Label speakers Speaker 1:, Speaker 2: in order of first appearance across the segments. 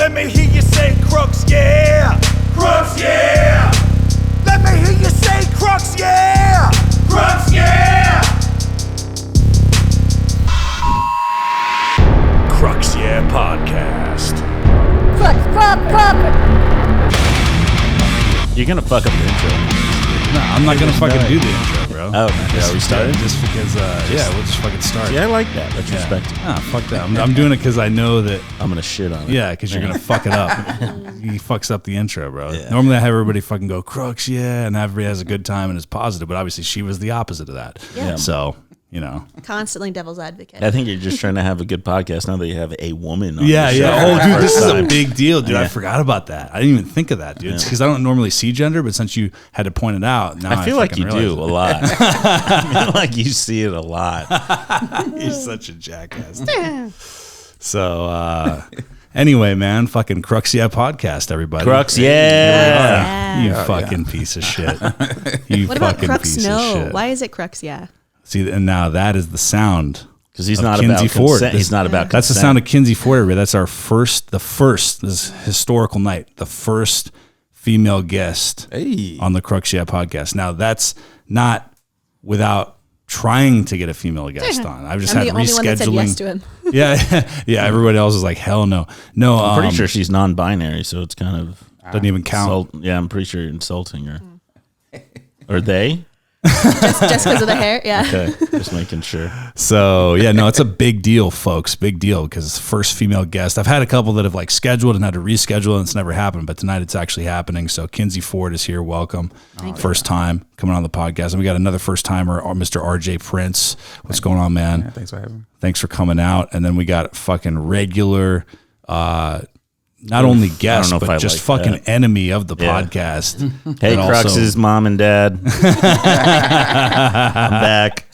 Speaker 1: Let me hear you say Crux, yeah. Crux, yeah. Let me hear you say Crux, yeah. Crux, yeah. Crux, yeah podcast.
Speaker 2: Crux.
Speaker 3: You're gonna fuck up the intro.
Speaker 4: No, I'm not gonna fucking do the intro, bro.
Speaker 3: Oh, yeah, we started?
Speaker 4: just because. We'll just fucking start.
Speaker 3: Yeah, I like that. That's respectful.
Speaker 4: Fuck that. I'm doing it because I know that.
Speaker 3: I'm gonna shit on it.
Speaker 4: Yeah, because you're gonna fuck it up. He fucks up the intro, bro.
Speaker 3: Yeah.
Speaker 4: Normally, I have everybody fucking go Crux, yeah, and everybody has a good time and is positive. But obviously, she was the opposite of that.
Speaker 2: Yeah.
Speaker 4: So. You know,
Speaker 2: Constantly devil's advocate.
Speaker 3: I think you're just trying to have a good podcast now that you have a woman on
Speaker 4: yeah.
Speaker 3: the show.
Speaker 4: Oh, dude, this is a big deal, dude.
Speaker 3: Yeah.
Speaker 4: I forgot about that. I didn't even think of that, dude. It's because I don't normally see gender, but since you had to point it out, now
Speaker 3: I feel like you do a lot. I feel like you see it a lot.
Speaker 4: You're such a jackass. So, anyway, man, fucking Crux, yeah, podcast, everybody.
Speaker 3: Crux, yeah.
Speaker 4: You fucking piece of shit. You
Speaker 2: What about
Speaker 4: fucking
Speaker 2: Crux?
Speaker 4: piece of
Speaker 2: No.
Speaker 4: shit.
Speaker 2: Why is it Crux? Yeah.
Speaker 4: See, and now that is the sound.
Speaker 3: Because he's
Speaker 4: of
Speaker 3: not
Speaker 4: Kinsey
Speaker 3: about
Speaker 4: Ford.
Speaker 3: consent. He's not about
Speaker 4: That's the
Speaker 3: consent.
Speaker 4: sound of Kinsey Ford. Everybody. That's our first, this historical night, the first female guest on the Crux Yeah podcast. Now, that's not without trying to get a female guest on. I've just
Speaker 2: I'm
Speaker 4: had
Speaker 2: the only one that said yes to
Speaker 4: rescheduling.
Speaker 2: him.
Speaker 4: Yeah. Everybody else is like, hell no. No,
Speaker 3: I'm pretty sure she's non-binary, so it's kind of
Speaker 4: doesn't even count.
Speaker 3: I'm pretty sure you're insulting her. Or they?
Speaker 2: just because of the hair. Yeah.
Speaker 3: Okay, just making sure.
Speaker 4: So yeah, no, it's a big deal, folks. Big deal because it's the first female guest. I've had a couple that have like scheduled and had to reschedule, and it's never happened. But tonight it's actually happening. So Kinsey Ford is here. Welcome, first time coming on the podcast, and we got another first timer, Mr. RJ Prince. What's going on, man?
Speaker 5: Yeah, thanks for having me.
Speaker 4: Thanks for coming out. And then we got fucking regular. Not only guest,
Speaker 3: know if
Speaker 4: but
Speaker 3: I
Speaker 4: just
Speaker 3: like
Speaker 4: fucking
Speaker 3: that.
Speaker 4: enemy of the
Speaker 3: Yeah.
Speaker 4: podcast.
Speaker 3: Hey,
Speaker 4: And
Speaker 3: Crux's mom and dad. I'm back.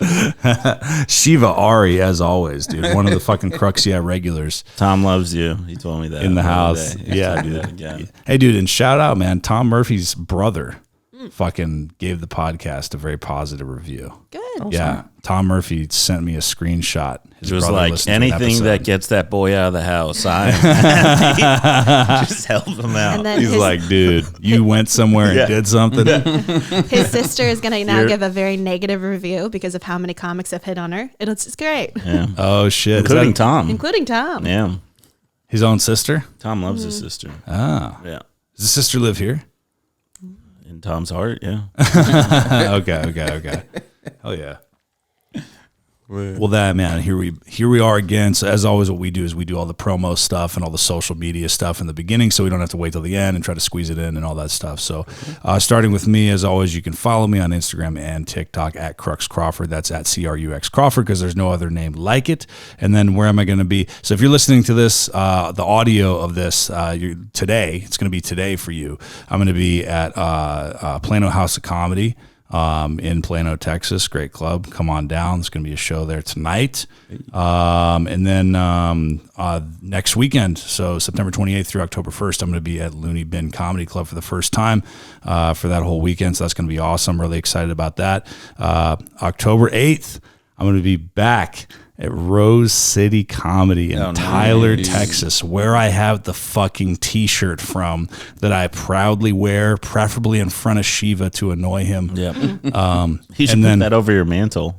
Speaker 4: Shiva Ari, as always, dude. One of the fucking Crux Yeah regulars.
Speaker 3: Tom loves you. He told me that
Speaker 4: In the
Speaker 3: other
Speaker 4: house.
Speaker 3: day.
Speaker 4: Yeah,
Speaker 3: I'll do
Speaker 4: dude.
Speaker 3: that again.
Speaker 4: Hey, dude, and shout out, man. Tom Murphy's brother fucking gave the podcast a very positive review.
Speaker 2: Good.
Speaker 4: Yeah. Tom Murphy sent me a screenshot. His
Speaker 3: It was
Speaker 4: brother
Speaker 3: like
Speaker 4: listened to an
Speaker 3: anything that
Speaker 4: episode.
Speaker 3: gets that boy out of the house. I'm happy. Just help him out.
Speaker 2: And then
Speaker 4: He's
Speaker 2: his,
Speaker 4: like, dude, you went somewhere and
Speaker 3: Yeah.
Speaker 4: did something.
Speaker 2: his sister is going to now
Speaker 3: You're-
Speaker 2: give a very negative review because of how many comics have hit on her. It's great,
Speaker 3: Yeah.
Speaker 4: Oh, shit. Is
Speaker 3: Including
Speaker 4: that
Speaker 3: Tom.
Speaker 2: including Tom.
Speaker 3: Yeah.
Speaker 4: his own sister?
Speaker 3: Tom loves his sister.
Speaker 4: Ah.
Speaker 3: Yeah.
Speaker 4: Does his sister live here?
Speaker 3: In Tom's heart, yeah.
Speaker 4: Okay. Hell yeah. Well, that man, here we are again. So as always, what we do is we do all the promo stuff and all the social media stuff in the beginning, so we don't have to wait till the end and try to squeeze it in and all that stuff. So, starting with me, as always, you can follow me on Instagram and TikTok at Crux Crawford. That's at CRUX Crawford because there's no other name like it. And then where am I going to be? So if you're listening to this, the audio of this today, it's going to be today for you. I'm going to be at Plano House of Comedy. In Plano, Texas, great club. Come on down. There's going to be a show there tonight. And then next weekend, so September 28th through October 1st, I'm going to be at Looney Bin Comedy Club for the first time for that whole weekend. So that's going to be awesome. Really excited about that. October 8th, I'm going to be back at Rose City Comedy in Tyler, Texas, where I have the fucking t-shirt from that I proudly wear, preferably in front of Shiva to annoy him.
Speaker 3: Yep. He should put that over your mantle.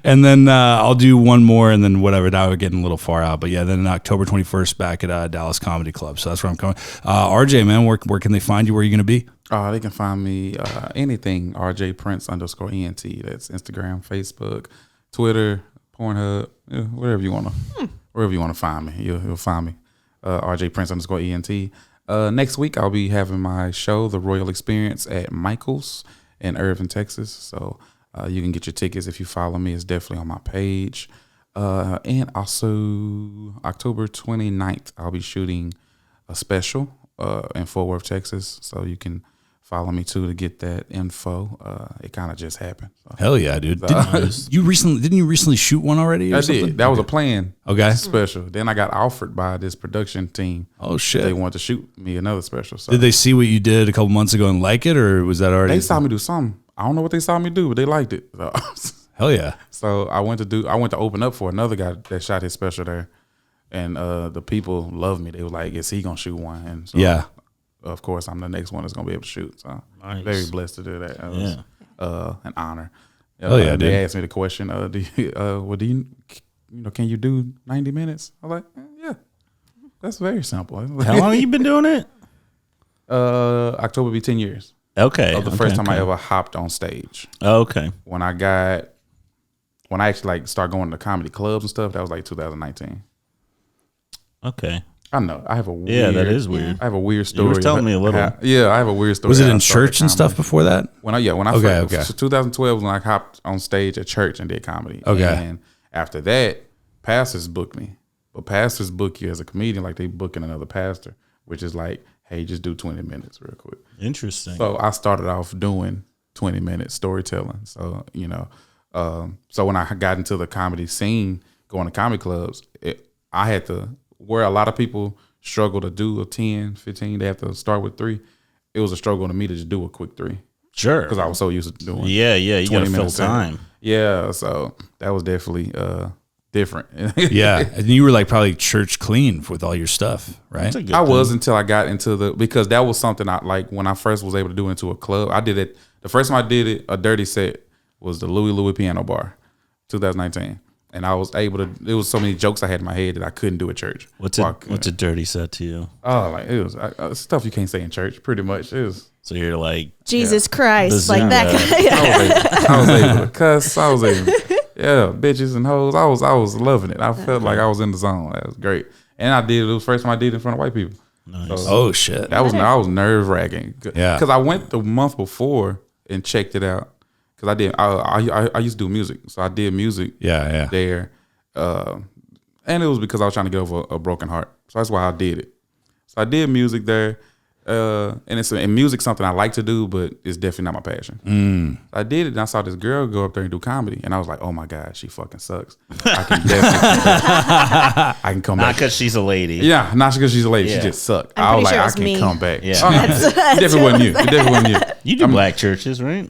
Speaker 4: And then I'll do one more and then whatever. Now we're getting a little far out. But yeah, then October 21st back at Dallas Comedy Club. So that's where I'm coming. RJ, man, where can they find you? Where are you going to be?
Speaker 5: They can find me anything RJ Prince _ENT. That's Instagram, Facebook, Twitter, Pornhub, wherever you want to find me, you'll find me. RJ Prince _ENT. Next week I'll be having my show, The Royal Experience, at Michael's in Irving, Texas. So you can get your tickets if you follow me. It's definitely on my page. And also October 29th I'll be shooting a special in Fort Worth, Texas. So you can follow me too to get that info. It kind of just happened. So.
Speaker 4: Hell yeah, dude. Didn't you recently shoot one already? Or
Speaker 5: I
Speaker 4: something?
Speaker 5: did. That was a plan.
Speaker 4: Okay.
Speaker 5: Special. Then I got offered by this production team.
Speaker 4: Oh shit.
Speaker 5: They wanted to shoot me another special. So
Speaker 4: Did they see what you did a couple months ago and like it, or was that already?
Speaker 5: they saw me do something. I don't know what they saw me do, but they liked it. So,
Speaker 4: Hell yeah.
Speaker 5: so I went to open up for another guy that shot his special there. and the people love me. They were like, "Is he gonna shoot one?" And so,
Speaker 4: Yeah.
Speaker 5: of course, I'm the next one that's gonna be able to shoot. So
Speaker 3: Nice.
Speaker 5: very blessed to do that. It was an honor.
Speaker 4: Oh, yeah, dude.
Speaker 5: They asked me the question, do you can you do 90 minutes? I'm like, yeah, that's very simple.
Speaker 3: How long have you been doing it?
Speaker 5: October will be 10 years.
Speaker 3: Okay.
Speaker 5: Of the first time I ever hopped on stage.
Speaker 3: Okay.
Speaker 5: When I actually like started going to comedy clubs and stuff, that was like 2019.
Speaker 3: Okay.
Speaker 5: I know. I have a weird,
Speaker 3: that is weird.
Speaker 5: I have a weird story.
Speaker 3: You were telling me a little.
Speaker 5: I have a weird story.
Speaker 4: Was it
Speaker 5: how I
Speaker 4: in
Speaker 5: started
Speaker 4: church and
Speaker 5: comedy.
Speaker 4: stuff before that?
Speaker 5: When I
Speaker 4: Okay.
Speaker 5: so 2012 was when I hopped on stage at church and did comedy.
Speaker 4: Okay.
Speaker 5: And after that, pastors booked me. But pastors book you as a comedian like they booking another pastor, which is like, hey, just do 20 minutes real quick.
Speaker 3: Interesting.
Speaker 5: So I started off doing 20-minute storytelling. So, so when I got into the comedy scene, going to comedy clubs, I had to, where a lot of people struggle to do a 10, 15, they have to start with 3. It was a struggle to me to just do a quick 3.
Speaker 3: Sure.
Speaker 5: Because I was so used to doing
Speaker 3: Yeah, you got to fill
Speaker 5: minutes
Speaker 3: time.
Speaker 5: Yeah, so that was definitely different.
Speaker 4: Yeah. And you were like probably church clean with all your stuff, right?
Speaker 3: That's a good
Speaker 5: I was
Speaker 3: thing.
Speaker 5: until I got into because that was something I like when I first was able to do it into a club. I did it. The first time I did it, a dirty set, was the Louis Piano Bar, 2019. And I was able to, there was so many jokes I had in my head that I couldn't do at church.
Speaker 3: What's a dirty set to you?
Speaker 5: Oh, like it was stuff you can't say in church, pretty much. It was.
Speaker 3: So you're like,
Speaker 2: Jesus Christ, like that guy.
Speaker 5: I was able to cuss. I was able bitches and hoes. I was loving it. I felt like I was in the zone. That was great. And I did, it was the first time I did it in front of white people.
Speaker 3: nice.
Speaker 4: Oh, shit.
Speaker 5: I was nerve wracking.
Speaker 4: Yeah.
Speaker 5: Because I went the month before and checked it out. Because I used to do music. So I did music
Speaker 4: Yeah.
Speaker 5: there. And it was because I was trying to get over a broken heart. So that's why I did it. So I did music there. And music's something I like to do, but it's definitely not my passion. I did it, and I saw this girl go up there and do comedy, and I was like, "Oh my god, she fucking sucks." I can definitely, I can come
Speaker 3: Not
Speaker 5: back.
Speaker 3: because she's a lady.
Speaker 5: Yeah, not because she's a lady.
Speaker 3: Yeah.
Speaker 5: She just sucked.
Speaker 2: I'm
Speaker 5: I was
Speaker 2: pretty
Speaker 5: like,
Speaker 2: sure
Speaker 5: I
Speaker 2: it was
Speaker 5: can
Speaker 2: me.
Speaker 5: come back.
Speaker 3: Yeah.
Speaker 5: Oh, no, it definitely wasn't you. It definitely wasn't you.
Speaker 3: You do black churches, right?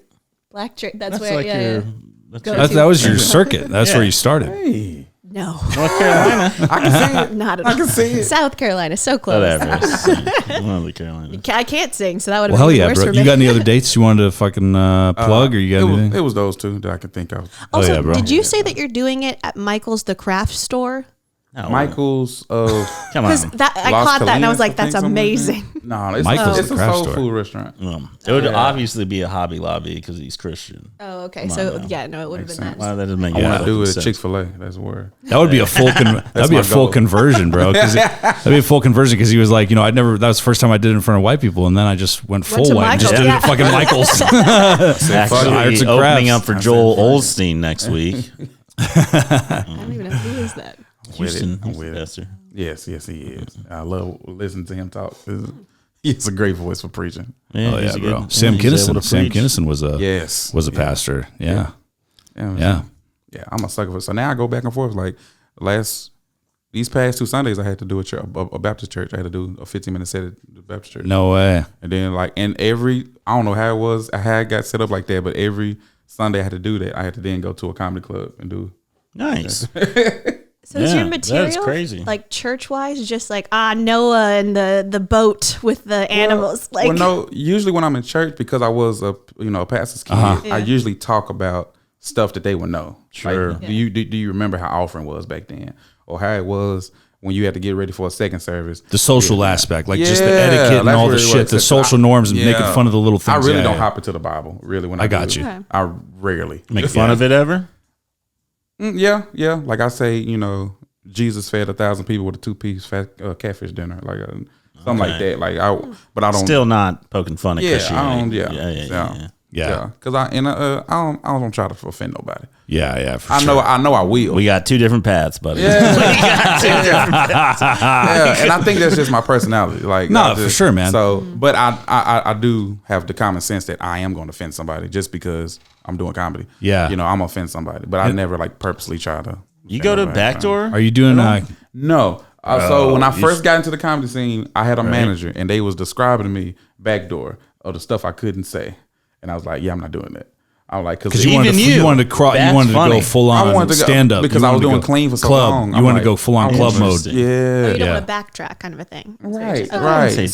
Speaker 2: Black church. That's
Speaker 3: That's
Speaker 2: where.
Speaker 3: like
Speaker 2: Yeah.
Speaker 3: your. That's
Speaker 2: Go
Speaker 3: your
Speaker 2: to.
Speaker 4: That was your circuit. That's where you started.
Speaker 5: Hey,
Speaker 2: No,
Speaker 3: North Carolina.
Speaker 5: I can see it.
Speaker 2: not at
Speaker 5: I
Speaker 2: all.
Speaker 5: can see it.
Speaker 2: South Carolina, so close.
Speaker 3: Whatever. One of the Carolinas.
Speaker 2: I can't sing, so that would have
Speaker 4: Well, hell
Speaker 2: been
Speaker 4: yeah,
Speaker 2: worse
Speaker 4: bro.
Speaker 2: for me.
Speaker 4: You got any other dates you wanted to fucking plug, or you got anything?
Speaker 5: It was those two that I can think of.
Speaker 2: Also,
Speaker 4: yeah, bro.
Speaker 2: did you say that you're doing it at Michael's the craft store?
Speaker 3: No,
Speaker 5: Michael's
Speaker 3: come
Speaker 2: Because
Speaker 3: on.
Speaker 2: that I
Speaker 5: Las
Speaker 2: caught that and I was
Speaker 5: Colinas,
Speaker 2: like,
Speaker 5: I
Speaker 2: that's
Speaker 5: think, something like that.
Speaker 2: amazing.
Speaker 5: No, it's
Speaker 4: Michael's
Speaker 5: it's
Speaker 4: the
Speaker 5: a
Speaker 4: craft
Speaker 5: soul
Speaker 4: store.
Speaker 5: food restaurant.
Speaker 3: It would obviously be a Hobby Lobby because he's Christian.
Speaker 2: Oh, okay. So yeah, no, it would have been that.
Speaker 3: Well, that doesn't make
Speaker 5: I want to do it
Speaker 3: sense.
Speaker 5: at Chick-fil-A. That's where.
Speaker 4: That would be a full. That'd be
Speaker 5: my
Speaker 4: a full
Speaker 5: goal.
Speaker 4: conversion, bro. That'd be a full conversion because he was like, I never. That was the first time I did it in front of white people, and then I just went full
Speaker 2: to
Speaker 4: white and just
Speaker 2: Michael's,
Speaker 4: did it
Speaker 2: yeah.
Speaker 4: at fucking Michael's.
Speaker 3: Actually,
Speaker 4: Arts and
Speaker 3: opening
Speaker 4: crafts.
Speaker 3: up for Joel Olstein next week.
Speaker 2: I don't even know who is that.
Speaker 3: Houston,
Speaker 5: I'm
Speaker 3: he's
Speaker 5: with
Speaker 3: the
Speaker 5: it.
Speaker 3: pastor.
Speaker 5: Yes, he is. I love listening to him talk. He has a great voice for preaching.
Speaker 3: Yeah,
Speaker 4: Oh yeah,
Speaker 3: he's a
Speaker 4: bro.
Speaker 3: good-
Speaker 4: Sam
Speaker 3: he's able
Speaker 4: Kinison.
Speaker 3: to
Speaker 4: Sam
Speaker 3: preach.
Speaker 4: Kinison was a
Speaker 5: Yes.
Speaker 4: was a pastor. Yeah.
Speaker 5: Yeah. I'm a sucker for it. So now I go back and forth. Like these past 2 Sundays, I had to do a Baptist church. I had to do a 15-minute set at the Baptist church.
Speaker 4: No way.
Speaker 5: And then I don't know how it was, how it got set up like that, but every Sunday I had to do that. I had to then go to a comedy club and do.
Speaker 3: Nice.
Speaker 2: So is your
Speaker 3: Yeah,
Speaker 2: material
Speaker 3: that's crazy.
Speaker 2: like church wise, just like Noah and the boat with the animals? Like,
Speaker 5: Well, no. Usually when I'm in church, because I was a pastor's kid,
Speaker 2: Yeah.
Speaker 5: I usually talk about stuff that they would know.
Speaker 3: Sure.
Speaker 5: Like, do you remember how offering was back then, or how it was when you had to get ready for a second service?
Speaker 4: The social aspect, like just the
Speaker 5: Yeah,
Speaker 4: etiquette and
Speaker 5: that's
Speaker 4: all
Speaker 5: where
Speaker 4: the
Speaker 5: it
Speaker 4: shit,
Speaker 5: was.
Speaker 4: the social norms, and making fun of the little things.
Speaker 5: I really
Speaker 4: Yeah,
Speaker 5: don't
Speaker 4: yeah.
Speaker 5: hop into the Bible. Really, when I
Speaker 4: got
Speaker 5: do
Speaker 4: you.
Speaker 5: it. I rarely
Speaker 3: Make fun of it ever?
Speaker 5: Yeah. Like I say, Jesus fed 1,000 people with a 2-piece catfish dinner, like something like
Speaker 3: Okay.
Speaker 5: that. Like but I don't.
Speaker 3: Still not poking fun at
Speaker 5: Yeah,
Speaker 3: Christianity.
Speaker 5: I don't.
Speaker 4: Yeah.
Speaker 5: Because I don't try to offend nobody.
Speaker 4: Yeah, for
Speaker 5: I
Speaker 4: sure.
Speaker 5: know I will.
Speaker 3: We got 2 different paths, buddy.
Speaker 5: Yeah, and I think that's just my personality. Like,
Speaker 4: No,
Speaker 5: I just-
Speaker 4: for sure, man.
Speaker 5: So, but I do have the common sense that I am going to offend somebody just because I'm doing comedy.
Speaker 4: Yeah.
Speaker 5: I'm gonna offend somebody, but I never like purposely try to.
Speaker 3: You
Speaker 5: offend
Speaker 3: go to
Speaker 5: nobody.
Speaker 3: Backdoor?
Speaker 4: Are you doing?
Speaker 5: No. So when I
Speaker 3: you
Speaker 5: first got into the comedy scene, I had a manager, and they was describing to me backdoor of the stuff I couldn't say, and I was like, "Yeah, I'm not doing that." I'm like,
Speaker 4: Because you wanted to
Speaker 3: Even
Speaker 4: you wanted to
Speaker 3: That's
Speaker 4: you wanted to
Speaker 3: funny.
Speaker 4: go full
Speaker 5: I
Speaker 4: on
Speaker 5: wanted to go-
Speaker 4: stand up
Speaker 5: because I was doing clean for so
Speaker 4: club.
Speaker 5: long.
Speaker 4: You
Speaker 5: I'm
Speaker 4: wanted
Speaker 5: like,
Speaker 4: to go full on
Speaker 5: I
Speaker 4: club mode.
Speaker 3: Interesting.
Speaker 5: Yeah.
Speaker 2: You don't
Speaker 4: Yeah.
Speaker 2: want to backtrack kind of a thing. That's what you're
Speaker 5: Right,
Speaker 2: saying.
Speaker 3: I wouldn't say
Speaker 5: right.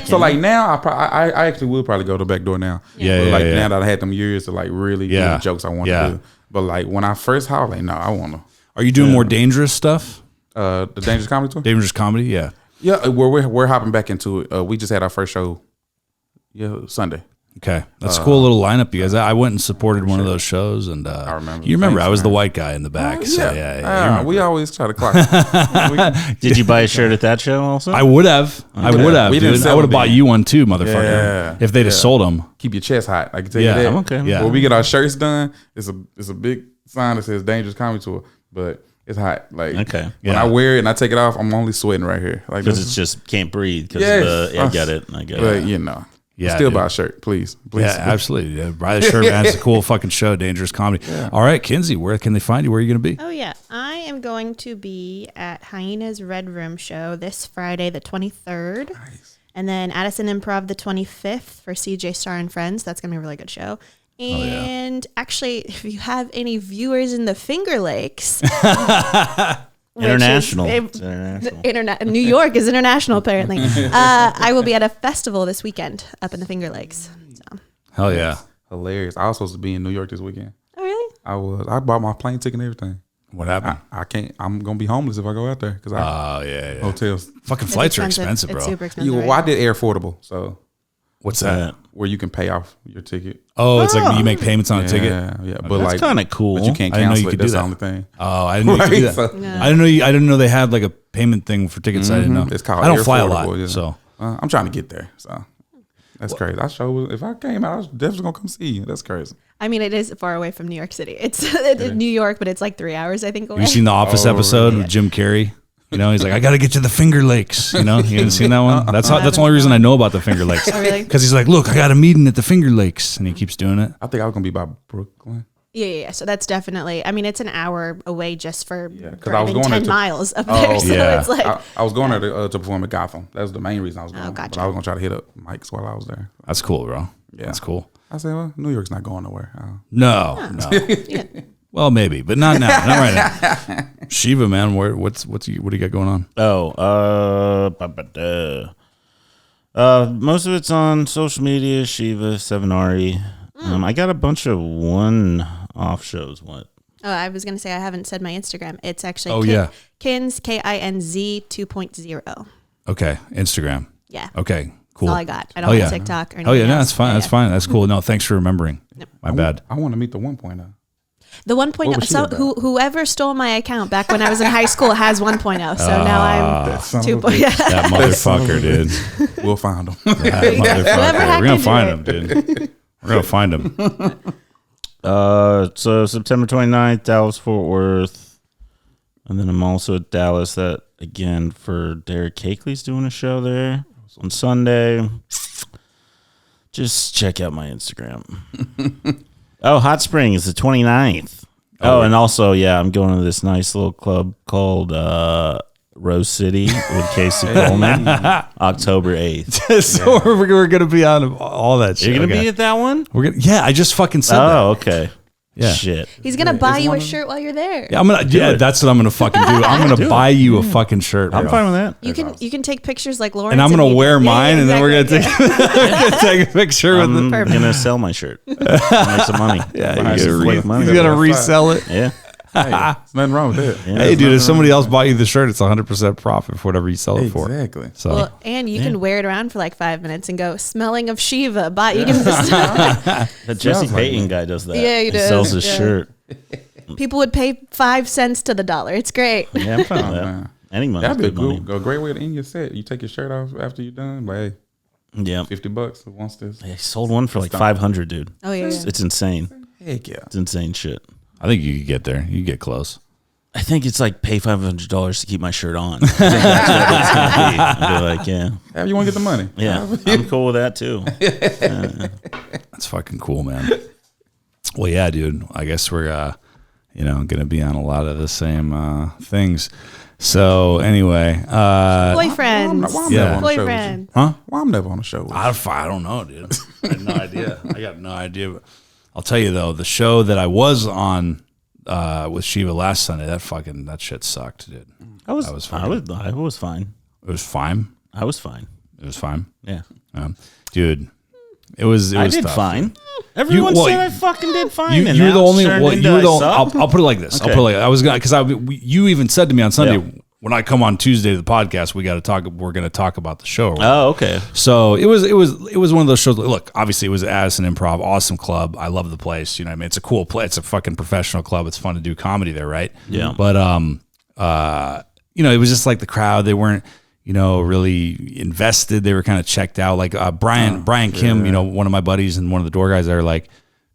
Speaker 5: So like now,
Speaker 3: backtracking.
Speaker 5: I actually would probably go to back door now.
Speaker 4: Yeah,
Speaker 5: But
Speaker 4: yeah,
Speaker 5: like
Speaker 4: yeah.
Speaker 5: now that I had them years to like really do
Speaker 4: Yeah.
Speaker 5: the jokes I want
Speaker 4: Yeah.
Speaker 5: to do. But like when I first hopped, like no, I want to.
Speaker 4: Are you doing more dangerous stuff?
Speaker 5: The Dangerous Comedy Tour.
Speaker 4: Dangerous comedy? Yeah.
Speaker 5: Yeah, we're hopping back into it. We just had our first show. Yeah, Sunday.
Speaker 4: Okay, that's a cool little lineup, you guys. I went and supported one of those shows, and I
Speaker 5: remember.
Speaker 4: You remember?
Speaker 5: Thanks,
Speaker 4: I was the
Speaker 5: man.
Speaker 4: white guy in the back. So yeah, you remember.
Speaker 5: we always try to clock.
Speaker 3: Did you buy a shirt at that show also?
Speaker 4: I would have. I would have.
Speaker 5: We didn't
Speaker 4: Dude. I
Speaker 5: sell
Speaker 4: would have
Speaker 5: it
Speaker 4: bought
Speaker 5: then.
Speaker 4: you one too, motherfucker.
Speaker 5: Yeah.
Speaker 4: If they'd have sold them.
Speaker 5: Keep your chest hot. I can tell
Speaker 4: Yeah,
Speaker 5: you that.
Speaker 3: I'm okay.
Speaker 4: Yeah.
Speaker 5: When we get our shirts done, it's a big sign that says Dangerous Comedy Tour, but it's hot. Like
Speaker 3: Okay.
Speaker 5: when
Speaker 4: Yeah.
Speaker 5: I wear it and I take it off, I'm only sweating right here. Like
Speaker 3: Because
Speaker 5: this
Speaker 3: it's
Speaker 5: is-
Speaker 3: just can't breathe. Because
Speaker 5: Yes.
Speaker 3: I get it. I get
Speaker 5: but
Speaker 3: it.
Speaker 5: you know,
Speaker 4: Yeah,
Speaker 5: still
Speaker 4: dude.
Speaker 5: buy a shirt, please.
Speaker 4: Yeah, absolutely. Yeah, buy the shirt, man. It's a cool fucking show, Dangerous Comedy. All right, Kinsey, where can they find you? Where are you going to be?
Speaker 2: Oh, yeah. I am going to be at Hyena's Red Room show this Friday, the 23rd. Nice. And then Addison Improv the 25th for CJ Star and Friends. That's going to be a really good show. And actually, if you have any viewers in the Finger Lakes,
Speaker 3: International.
Speaker 2: Which is-
Speaker 3: It's international.
Speaker 2: New York is international, apparently. I will be at a festival this weekend up in the Finger Lakes. So.
Speaker 4: Hell yeah.
Speaker 5: hilarious. I was supposed to be in New York this weekend.
Speaker 2: Oh, really?
Speaker 5: I was. I bought my plane ticket and everything.
Speaker 4: What happened?
Speaker 5: I can't. I'm gonna be homeless if I go out there because
Speaker 4: Oh, yeah.
Speaker 5: hotels.
Speaker 4: Fucking flights are
Speaker 2: It's
Speaker 4: expensive, bro.
Speaker 2: It's super expensive.
Speaker 5: Well, I did Air Affordable, so
Speaker 4: What's that?
Speaker 5: where you can pay off your ticket.
Speaker 4: Oh, it's like you make payments on a ticket.
Speaker 5: Yeah, but
Speaker 3: That's
Speaker 5: like
Speaker 3: kind of cool.
Speaker 5: But you can't
Speaker 4: I didn't know
Speaker 5: cancel
Speaker 4: you
Speaker 5: it.
Speaker 4: could do
Speaker 5: That's the
Speaker 4: that.
Speaker 5: only thing.
Speaker 4: Oh, I didn't know you could do that.
Speaker 5: Right, so-
Speaker 2: Yeah.
Speaker 4: I didn't know they had like a payment thing for tickets. I didn't know.
Speaker 5: It's called
Speaker 4: I don't
Speaker 5: Air
Speaker 4: fly a
Speaker 5: Affordable,
Speaker 4: lot,
Speaker 5: yeah.
Speaker 4: so
Speaker 5: I'm trying to get there. So that's crazy. I sure if I came out, I was definitely gonna come see you. That's crazy.
Speaker 2: I mean, it is far away from New York City. It's New York, but it's like 3 hours, I think, away.
Speaker 4: have you seen the Office episode with Jim Carrey? You know, he's like, I got to get to the Finger Lakes. You know, you haven't seen that one? That's the only reason I know about the Finger Lakes.
Speaker 2: Oh, really?
Speaker 4: Because he's like, look, I got a meeting at the Finger Lakes, and he keeps doing it.
Speaker 5: I think I was gonna be by Brooklyn.
Speaker 2: Yeah. So that's definitely, I mean, it's an hour away just for
Speaker 5: 'cause I was
Speaker 2: driving
Speaker 5: going
Speaker 2: 10
Speaker 5: to-
Speaker 2: miles up
Speaker 5: Oh,
Speaker 2: there. So
Speaker 4: yeah.
Speaker 2: it's like,
Speaker 5: I was going there to perform at Gotham. That was the main reason I was going.
Speaker 2: gotcha.
Speaker 5: But I was gonna try to hit up mics while I was there.
Speaker 4: That's cool, bro.
Speaker 5: Yeah.
Speaker 4: That's cool.
Speaker 5: I said, well, New York's not going nowhere.
Speaker 4: No. Well, maybe, but not now. Not right now. Shiva, man, what do you got going on?
Speaker 3: Most of it's on social media. Shiva, 7Ari. I got a bunch of one-off shows. What?
Speaker 2: oh, I was going to say, I haven't said my Instagram. It's actually
Speaker 4: Oh, yeah.
Speaker 2: Kins, Kinz 2.0.
Speaker 4: Okay, Instagram.
Speaker 2: Yeah.
Speaker 4: Okay, cool.
Speaker 2: That's all I got. I don't
Speaker 4: Oh,
Speaker 2: have
Speaker 4: yeah.
Speaker 2: TikTok or anything
Speaker 4: Oh yeah, no,
Speaker 2: else.
Speaker 4: that's fine.
Speaker 2: Yeah,
Speaker 4: That's
Speaker 2: yeah.
Speaker 4: fine. That's cool. No, thanks for remembering. My bad.
Speaker 5: I want to meet the 1.0.
Speaker 2: The 1.0.
Speaker 5: What was she
Speaker 2: So
Speaker 5: about?
Speaker 2: whoever stole my account back when I was in high school has 1.0. So now I'm
Speaker 5: Son of a
Speaker 2: 2.0.
Speaker 5: bitch.
Speaker 4: That motherfucker, dude.
Speaker 5: We'll find them.
Speaker 4: That motherfucker.
Speaker 2: hacked
Speaker 4: We're gonna
Speaker 2: into
Speaker 4: find
Speaker 2: it.
Speaker 4: him, dude. We're gonna find him.
Speaker 3: So September 29th, Dallas, Fort Worth. And then I'm also at Dallas that again for Derek Cakeley's doing a show there on Sunday. Just check out my Instagram. Oh, Hot Springs, the 29th. Oh, and also, yeah, I'm going to this nice little club called Rose City with Casey Coleman, October 8th.
Speaker 4: So we're gonna be on all that shit.
Speaker 3: You're going to
Speaker 4: Okay.
Speaker 3: be at that one?
Speaker 4: We're gonna. Yeah, I just fucking said that.
Speaker 3: Oh, okay.
Speaker 4: Yeah.
Speaker 3: Shit.
Speaker 2: He's going to buy you a
Speaker 5: one of-
Speaker 2: shirt while you're there.
Speaker 4: Yeah, I'm gonna. Yeah, that's what I'm gonna fucking do. I'm gonna buy you a fucking shirt.
Speaker 3: I'm
Speaker 4: bro.
Speaker 3: fine with that.
Speaker 2: You can take pictures like Lauren.
Speaker 4: And I'm gonna wear mine, and then we're gonna take a picture with
Speaker 3: I'm
Speaker 4: it.
Speaker 3: going to sell my shirt. Make some money.
Speaker 4: Yeah,
Speaker 3: He's
Speaker 4: he's gonna resell it.
Speaker 3: Yeah.
Speaker 5: Hey, there's nothing wrong with that.
Speaker 4: Hey, dude, if somebody else bought you the shirt, it's 100% profit for whatever you sell it for.
Speaker 5: Exactly.
Speaker 4: So
Speaker 2: Well, and you can wear it around for like 5 minutes and go smelling of Shiva. But you can just
Speaker 3: The Jesse
Speaker 5: Sounds like
Speaker 3: Payton
Speaker 5: me.
Speaker 3: guy does that.
Speaker 2: Yeah, he does.
Speaker 3: sells his
Speaker 2: Yeah.
Speaker 3: shirt.
Speaker 2: people would pay 5 cents to the dollar. It's great.
Speaker 3: Yeah, I'm fine with that.
Speaker 5: man.
Speaker 3: Any money.
Speaker 5: That'd be a,
Speaker 3: good money.
Speaker 5: a great way to end your set. You take your shirt off after you're done. But hey,
Speaker 3: Yeah.
Speaker 5: $50 who wants this?
Speaker 3: I sold one for like 500, dude.
Speaker 2: Oh yeah.
Speaker 3: It's insane.
Speaker 5: Heck yeah.
Speaker 3: It's insane shit.
Speaker 4: I think you could get there. You could get close.
Speaker 3: I think it's like pay $500 to keep my shirt on. I think that's what it's gonna be. I'd be like, yeah,
Speaker 5: How you want to get the money?
Speaker 3: yeah, I'm cool with that too.
Speaker 4: That's fucking cool, man. Well, yeah, dude. I guess we're gonna be on a lot of the same things. So anyway,
Speaker 2: Boyfriends.
Speaker 5: Why I'm
Speaker 4: Yeah.
Speaker 5: never on the show with you?
Speaker 2: Boyfriend.
Speaker 4: huh?
Speaker 5: Why I'm never on the show with you?
Speaker 4: I don't know, dude. I have no idea. I got no idea. I'll tell you though, the show that I was on with Shiva last Sunday, that shit sucked, dude.
Speaker 3: I was fine. I was fine.
Speaker 4: It was fine.
Speaker 3: I was fine.
Speaker 4: It was fine.
Speaker 3: Yeah.
Speaker 4: Dude, it was
Speaker 3: I did
Speaker 4: tough,
Speaker 3: fine.
Speaker 4: dude.
Speaker 3: Everyone said I fucking did fine.
Speaker 4: You're the only. I'll put it like this.
Speaker 3: Okay.
Speaker 4: I'll put it like I was gonna, because you even said to me on Sunday,
Speaker 3: Yeah.
Speaker 4: when I come on Tuesday to the podcast, we're going to talk about the show.
Speaker 3: Oh, okay.
Speaker 4: So it was one of those shows. Look, obviously it was Addison Improv, awesome club. I love the place. You know what I mean? It's a cool place. It's a fucking professional club. It's fun to do comedy there, right?
Speaker 3: Yeah.
Speaker 4: But it was just like the crowd. They weren't, really invested. They were kind of checked out. Like Brian Kim, one of my buddies and one of the door guys there, like,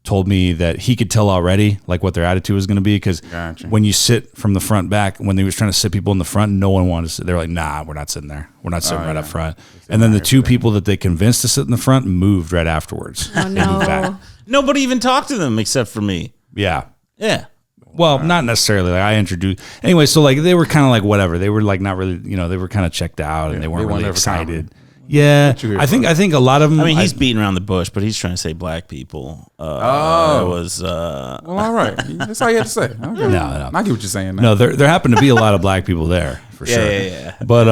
Speaker 4: told me that he could tell already like what their attitude was going to be, because when you sit from the front back, when they was trying to sit people in the front, no one wanted to sit. They're like, nah, we're not sitting there. We're not sitting right up front. And then the two people that they convinced to sit in the front moved right afterwards.
Speaker 2: Oh, no.
Speaker 3: Nobody even talked to them except for me.
Speaker 4: Yeah.
Speaker 3: Yeah.
Speaker 4: Well, not necessarily. Like I introduced anyway. So like they were kind of like whatever. They were like not really. They were kind of checked out and they weren't really excited. Yeah, I think a lot of them.
Speaker 3: I mean, he's beating around the bush, but he's trying to say black people. Well,
Speaker 5: all right. That's all you have to say. Okay.
Speaker 4: No.
Speaker 5: I get what you're saying now.
Speaker 4: No, there happened to be a lot of black people there for sure.
Speaker 3: Yeah.
Speaker 4: But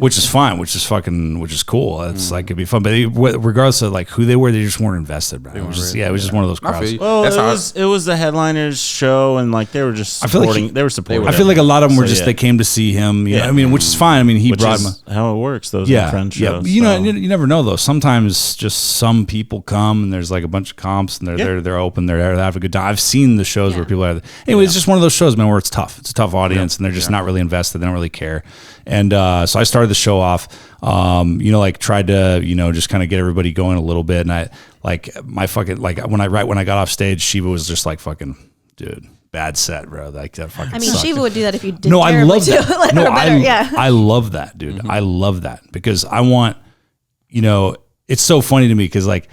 Speaker 4: which is fine, which is cool. It's like it'd be fun. But regardless of like who they were, they just weren't invested, bro. It was just one of those crowds.
Speaker 3: Well, it was the headliners show, and like they were just supporting. They were supporting.
Speaker 4: I feel like a lot of them were just they came to see him. You know, I mean, which is fine. I mean, he brought him.
Speaker 3: How it works. Those are friend shows.
Speaker 4: You know, you never know though. Sometimes just some people come and there's like a bunch of comps and they're open. They're there to have a good time. I've seen the shows where people are. Anyway, it's just one of those shows, man, where it's tough. It's a tough audience and they're just not really invested. They don't really care. And so I started the show off. Tried to just kind of get everybody going a little bit. And I like my fucking like when I got off stage, Shiva was just like fucking dude. Bad set, bro. Like that fucking.
Speaker 2: I mean,
Speaker 4: sucked.
Speaker 2: Shiva would do that if you did.
Speaker 4: No, I love that.
Speaker 2: Like, no,
Speaker 4: I love that, dude. Mm-hmm. I love that because I want, it's so funny to me because like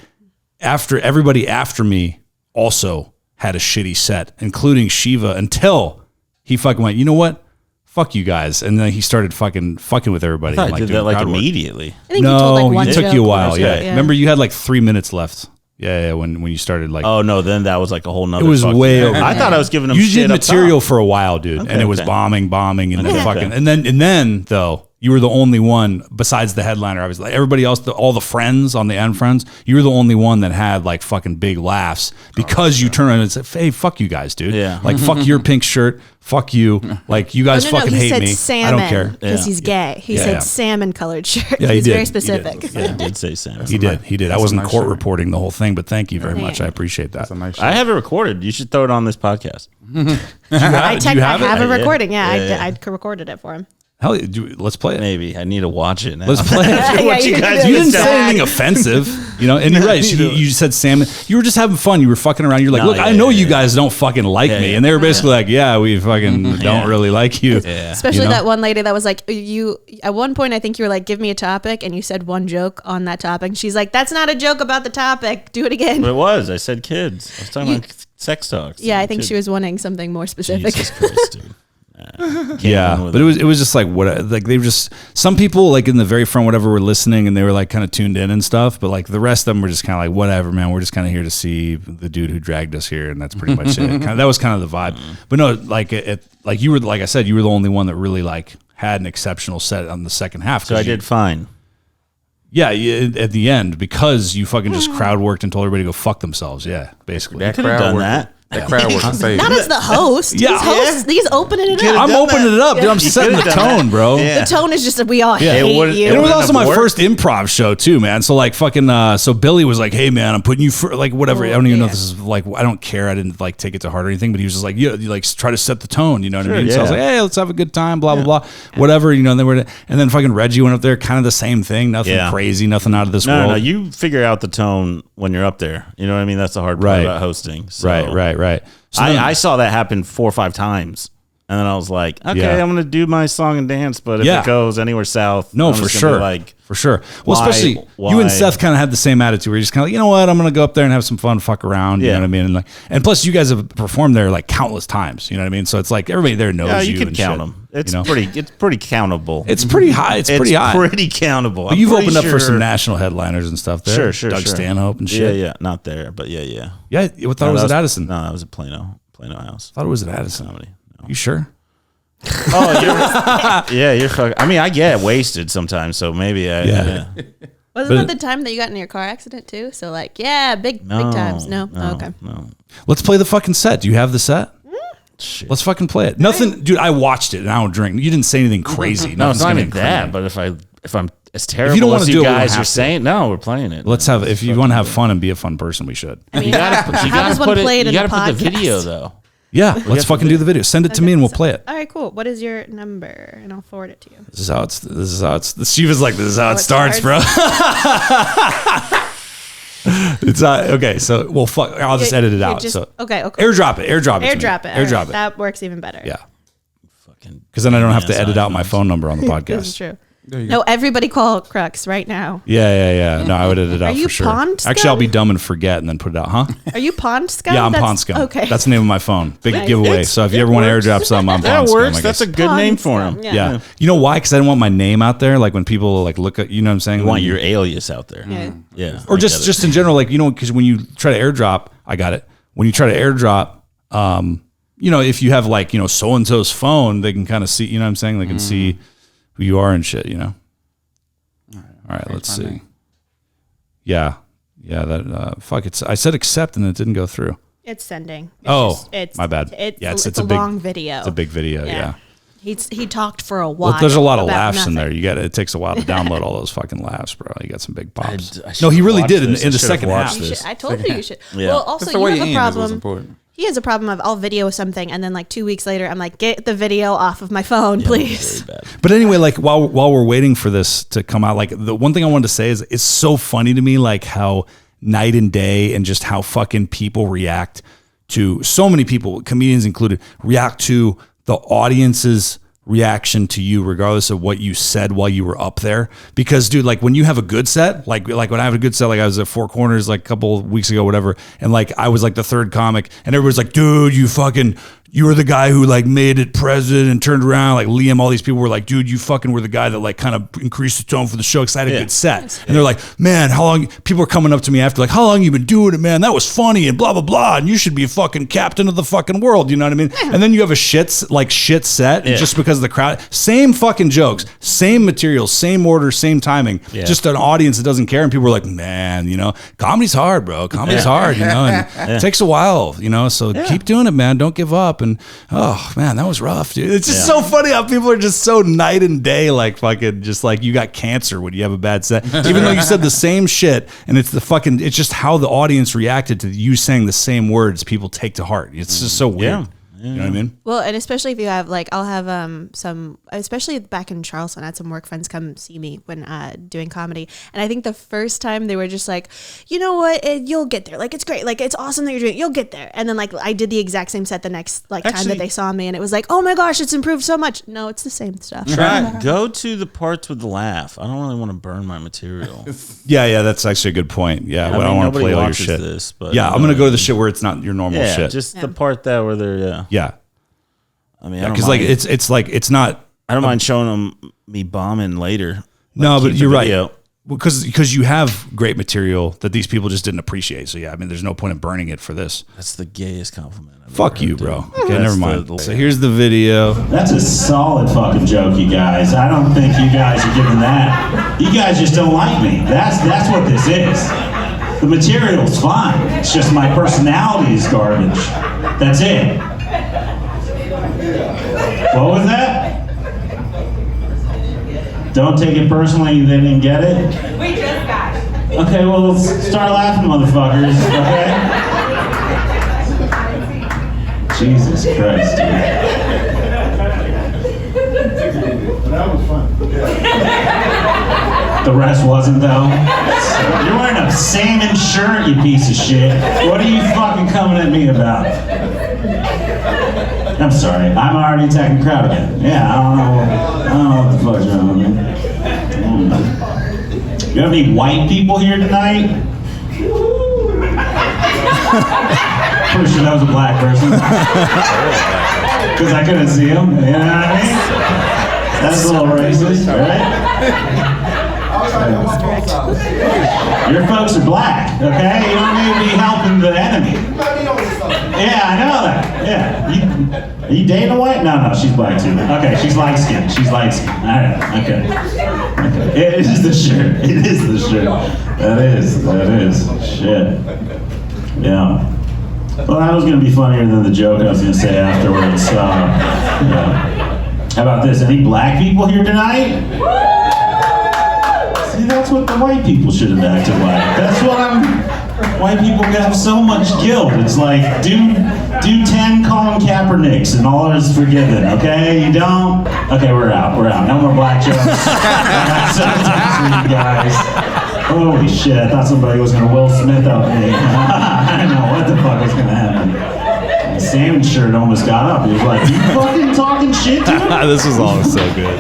Speaker 4: everybody after me also had a shitty set, including Shiva, until he fucking went, you know what? Fuck you guys, and then he started fucking with everybody.
Speaker 3: I did that like immediately.
Speaker 2: I think you told like one
Speaker 4: it took you a while.
Speaker 2: Yeah.
Speaker 4: Remember, you had like 3 minutes left. Yeah, when you started like.
Speaker 3: Oh no, then that was like a whole nother.
Speaker 4: It was way over.
Speaker 3: I thought I was giving him.
Speaker 4: You
Speaker 3: shit
Speaker 4: did material
Speaker 3: up top.
Speaker 4: for a while, dude, and it was bombing, and then fucking, and then though you were the only one besides the headliner. I was like everybody else, all the friends on the end friends. You were the only one that had like fucking big laughs because you turned around and said, "Hey, fuck you guys, dude.
Speaker 3: Yeah,
Speaker 4: like fuck your pink shirt. Fuck you. Like you guys fucking hate me.
Speaker 2: Salmon,
Speaker 4: I don't care
Speaker 2: because he's gay. He said salmon colored shirt.
Speaker 4: Yeah,
Speaker 2: he's
Speaker 4: did.
Speaker 2: very specific.
Speaker 3: He did say salmon.
Speaker 4: He did. I wasn't court reporting the whole thing, but thank you very much. I appreciate that.
Speaker 5: That's a nice shirt.
Speaker 3: I have it recorded. You should throw it on this podcast.
Speaker 2: I have a recording.
Speaker 3: Yeah.
Speaker 2: I recorded it for him.
Speaker 4: Hell, let's play it.
Speaker 3: Maybe I need to watch it now.
Speaker 4: Let's play it.
Speaker 3: What you guys
Speaker 4: You didn't say anything offensive, and you're right. You said salmon. You were just having fun. You were fucking around. You're like, look, I know you guys don't fucking like me, and they were basically like, yeah, we fucking don't really like you.
Speaker 3: Yeah.
Speaker 2: Especially that one lady that was like, you. At one point, I think you were like, give me a topic, and you said one joke on that topic. And she's like, that's not a joke about the topic. Do it again.
Speaker 3: It was. I said kids. I was talking about sex talks.
Speaker 2: Yeah, I think she was wanting something more specific.
Speaker 3: Jesus Christ, dude.
Speaker 4: Yeah, but it was just like they were just some people like in the very front whatever were listening and they were like kind of tuned in and stuff, but like the rest of them were just kind of like whatever, man, we're just kind of here to see the dude who dragged us here, and that's pretty much it. That was kind of the vibe. But no, like like you were, like I said, you were the only one that really like had an exceptional set on the second half.
Speaker 3: So I did fine.
Speaker 4: Yeah, at the end because you fucking just crowd worked and told everybody to go fuck themselves. Yeah, basically.
Speaker 5: That
Speaker 3: Could have
Speaker 5: crowd
Speaker 3: done
Speaker 5: work.
Speaker 3: that.
Speaker 5: That crowd work to save.
Speaker 2: Not as the host.
Speaker 4: Yeah.
Speaker 2: He's opening it up.
Speaker 4: I'm opening it up, dude. I'm setting the tone, bro.
Speaker 3: Yeah.
Speaker 2: The tone is just that we all hate you.
Speaker 4: And it was also my first improv show too, man. So like fucking, so Billy was like, "Hey man, I'm putting you for like whatever." I don't even know if this is like, I don't care. I didn't like take it to heart or anything, but he was just like, "Yeah, you like try to set the tone." You know what I mean? So I was like, "Hey, let's have a good time." Blah blah blah, whatever. And then fucking Reggie went up there, kind of the same thing. Nothing crazy, nothing out of this world.
Speaker 3: No, you figure out the tone when you're up there. You know what I mean? That's the hard part about hosting. So.
Speaker 4: Right. So
Speaker 3: I saw that happen 4 or 5 times. And then I was like, okay,
Speaker 4: Yeah.
Speaker 3: I'm going to do my song and dance, but if
Speaker 4: Yeah.
Speaker 3: it goes anywhere south,
Speaker 4: No,
Speaker 3: I'm
Speaker 4: for
Speaker 3: just gonna
Speaker 4: sure.
Speaker 3: be like,
Speaker 4: For sure. Well,
Speaker 3: Why-
Speaker 4: especially you
Speaker 3: why-
Speaker 4: and Seth kind of had the same attitude where you're just kind of like, you know what, I'm going to go up there and have some fun, fuck around. You
Speaker 3: Yeah.
Speaker 4: know what I mean? And plus, you guys have performed there like countless times. You know what I mean? So it's like everybody there knows
Speaker 3: yeah,
Speaker 4: you.
Speaker 3: you can
Speaker 4: and
Speaker 3: count
Speaker 4: shit,
Speaker 3: them. It's
Speaker 4: you know?
Speaker 3: pretty countable.
Speaker 4: It's pretty high. It's pretty high.
Speaker 3: pretty countable.
Speaker 4: But you've opened up for some national headliners and stuff there.
Speaker 3: Sure.
Speaker 4: Doug Stanhope and shit.
Speaker 3: Yeah, not there, but yeah.
Speaker 4: Yeah, I thought it was at Addison.
Speaker 3: No, that was at Plano House.
Speaker 4: I thought it was at Addison.
Speaker 3: Comedy. No.
Speaker 4: You sure?
Speaker 3: Oh, you're fucking. I mean, I get wasted sometimes, so maybe
Speaker 4: Yeah.
Speaker 2: Wasn't that the time that you got in your car accident too? So like, yeah, big times. No? Oh, okay.
Speaker 3: No.
Speaker 4: Let's play the fucking set. Do you have the set?
Speaker 3: Shit.
Speaker 4: Let's fucking play it. Nothing, dude. I watched it and I don't drink. You didn't say anything crazy.
Speaker 3: No, it's not
Speaker 4: Nothing's
Speaker 3: even
Speaker 4: gonna
Speaker 3: that.
Speaker 4: incriminate.
Speaker 3: But if I'm as terrible
Speaker 4: you don't wanna
Speaker 3: as
Speaker 4: do
Speaker 3: you
Speaker 4: it, we don't
Speaker 3: guys
Speaker 4: have
Speaker 3: are
Speaker 4: to.
Speaker 3: saying, no, we're playing it.
Speaker 4: Let's have. If you want to have fun and be a fun person, we should.
Speaker 2: I mean,
Speaker 3: You gotta
Speaker 2: how does one
Speaker 3: put
Speaker 2: play it
Speaker 3: You
Speaker 2: in
Speaker 3: gotta
Speaker 2: a
Speaker 3: put the
Speaker 2: podcast?
Speaker 3: video though.
Speaker 4: Yeah, let's fucking do the video. Send it to me and we'll play it.
Speaker 2: All right, cool. What is your number? And I'll forward it to you.
Speaker 4: This is how it's. Shiva's like, this is how it
Speaker 2: it
Speaker 4: starts, bro. It's okay. So, well, fuck. I'll just edit it out. So,
Speaker 2: okay.
Speaker 4: airdrop it. Airdrop it. to me.
Speaker 2: Airdrop it.
Speaker 4: Airdrop
Speaker 2: All right,
Speaker 4: it.
Speaker 2: That works even better.
Speaker 4: Yeah,
Speaker 3: Fucking.
Speaker 4: because then I don't have to
Speaker 3: Yes,
Speaker 4: edit out my
Speaker 3: iPhones.
Speaker 4: phone number on the podcast.
Speaker 2: This is true.
Speaker 5: There you
Speaker 2: No, everybody call Crux right now.
Speaker 4: Yeah. No, I would edit it out
Speaker 2: you
Speaker 4: for sure.
Speaker 2: Pond
Speaker 4: Actually, I'll
Speaker 2: Scum?
Speaker 4: be dumb and forget and then put it out, huh?
Speaker 2: Are you Pond Scum?
Speaker 4: Yeah, I'm
Speaker 2: That's-
Speaker 4: Pond Scum.
Speaker 2: Okay.
Speaker 4: That's the name of my phone. Big giveaway. So if you ever want to airdrop something, I'm
Speaker 3: That
Speaker 4: Pond Scum.
Speaker 3: works.
Speaker 4: I
Speaker 3: That's
Speaker 4: guess.
Speaker 3: a good
Speaker 2: Pond
Speaker 3: name for
Speaker 2: Scum,
Speaker 3: him.
Speaker 2: yeah.
Speaker 4: Yeah. You know why? Because I didn't want my name out there. Like when people like look at, you know what I'm saying?
Speaker 3: You want your alias out there.
Speaker 2: Yeah.
Speaker 3: Yeah.
Speaker 4: or
Speaker 3: I
Speaker 4: just
Speaker 3: get it.
Speaker 4: just in general, like, you know, because when you try to airdrop, I got it. When you try to airdrop, you know, if you have like, you know, so and so's phone, they can kind of see, you know what I'm saying? They can see who you are and shit, you know. All right, let's see.
Speaker 5: name.
Speaker 4: Yeah, that fuck it. I said accept and it didn't go through.
Speaker 2: It's sending.
Speaker 4: It's my bad.
Speaker 2: Yeah, it's
Speaker 4: a
Speaker 2: a
Speaker 4: big,
Speaker 2: long video.
Speaker 4: It's a big video. Yeah.
Speaker 2: He talked for a while.
Speaker 4: Well, there's a lot of
Speaker 2: about
Speaker 4: laughs in
Speaker 2: nothing.
Speaker 4: there. It takes a while to download all those fucking laughs, bro. You got some big pops.
Speaker 3: I
Speaker 4: No, he really
Speaker 3: should've
Speaker 4: did in
Speaker 3: watched
Speaker 4: the
Speaker 3: this. I
Speaker 4: second
Speaker 3: should've
Speaker 4: half.
Speaker 3: watched
Speaker 2: You
Speaker 3: this.
Speaker 2: should, I told you should.
Speaker 3: Yeah.
Speaker 2: Well, also
Speaker 5: That's the
Speaker 2: you
Speaker 5: way
Speaker 2: have
Speaker 5: you
Speaker 2: a
Speaker 5: end is what's
Speaker 2: problem.
Speaker 5: important.
Speaker 2: He has a problem of I'll video something and then like 2 weeks later I'm like, get the video off of my phone, please.
Speaker 3: Very bad.
Speaker 4: But anyway, like while we're waiting for this to come out, like the one thing I wanted to say is it's so funny to me, like how night and day and just how fucking people react to, so many people, comedians included, react to the audience's reaction to you regardless of what you said while you were up there. Because dude, like when you have a good set, like when I have a good set, like I was at Four Corners like a couple of weeks ago, whatever, and like I was like the third comic and everybody's like, dude, you were the guy who like made it president and turned around. Like Liam, all these people were like, dude, you fucking were the guy that like kind of increased the tone for the show because I had a good set. And they're like, man, how long? People are coming up to me after like, how long you been doing it, man? That was funny and blah, blah, blah. And you should be a fucking captain of the fucking world. You know what I mean? And then you have a shit set and just because of the crowd. Same fucking jokes, same materials, same order, same timing. Just an audience that doesn't care. And people are like, man, you know, comedy's hard, bro. Comedy's hard, you know, and it takes a while, you know, so keep doing it, man. Don't give up. And oh man, that was rough, dude. It's just so funny how people are just so night and day, like fucking just like you got cancer when you have a bad set. Even though you said the same shit and it's just how the audience reacted to you saying the same words people take to heart. It's just so weird.
Speaker 3: Yeah.
Speaker 4: You know what I mean?
Speaker 2: Well, and especially if you have like, I'll have some, especially back in Charleston, I had some work friends come see me when doing comedy, and I think the first time they were just like, you know what, you'll get there. Like it's great, like it's awesome that you're doing it. You'll get there. And then like I did the exact same set the next like time that they saw me, and it was like, oh my gosh, it's improved so much. No, it's the same stuff.
Speaker 3: Go to the parts with the laugh. I don't really want to burn my material.
Speaker 4: Yeah, that's actually a good point. Yeah,
Speaker 3: I
Speaker 4: I don't
Speaker 3: mean,
Speaker 4: want to
Speaker 3: nobody
Speaker 4: play all your
Speaker 3: watches
Speaker 4: shit.
Speaker 3: this, but
Speaker 4: yeah, I'm gonna go to the shit where it's not your normal
Speaker 3: Yeah,
Speaker 4: shit.
Speaker 3: just the part that where they're
Speaker 4: yeah,
Speaker 3: I mean, I don't
Speaker 4: because like
Speaker 3: mind.
Speaker 4: it's like it's not.
Speaker 3: I don't mind showing them me bombing later. Like,
Speaker 4: No, but
Speaker 3: keep the
Speaker 4: you're right.
Speaker 3: video.
Speaker 4: Because you have great material that these people just didn't appreciate. So yeah, I mean, there's no point in burning it for this.
Speaker 3: That's the gayest compliment. I've
Speaker 4: Fuck
Speaker 3: ever
Speaker 4: you,
Speaker 3: heard,
Speaker 4: bro.
Speaker 3: dude.
Speaker 4: Okay,
Speaker 3: That's
Speaker 4: never mind.
Speaker 3: the-
Speaker 4: So here's the video.
Speaker 6: That's a solid fucking joke, you guys. I don't think you guys are giving that. You guys just don't like me. That's what this is. The material's fine. It's just my personality is garbage. That's it. What was that? Don't take it personally, they didn't get it?
Speaker 7: We just got it.
Speaker 6: Okay, well, let's start laughing, motherfuckers, okay? Jesus Christ, dude. That was fun. The rest wasn't, though. You're wearing a salmon shirt, you piece of shit. What are you fucking coming at me about? I'm sorry. I'm already attacking the crowd again. Yeah, I don't know what the fuck's wrong with me. You have any white people here tonight? Pretty sure that was a black person. Because I couldn't see him. You know what I mean? That's a little racist, right? Your folks are black, okay? You don't need to be helping the enemy. Yeah, I know that. Yeah. Are you dating a white? No, she's black too. Okay, she's light skinned. She's light skinned. All right, okay. It is the shirt. It is the shirt. That is. Shit. Yeah. Well, that was going to be funnier than the joke I was going to say afterwards. Yeah. How about this? Any black people here tonight? See, that's what the white people should have acted like. That's what white people have so much guilt. It's like, do 10 Colin Kaepernicks and all is forgiven, okay? You don't? Okay, we're out. No more black jokes. That's for you guys. Holy shit, I thought somebody was going to Will Smith up me. I don't know what the fuck was going to happen. The salmon shirt almost got up. He was like, you fucking talking shit to me?
Speaker 4: This was all so good.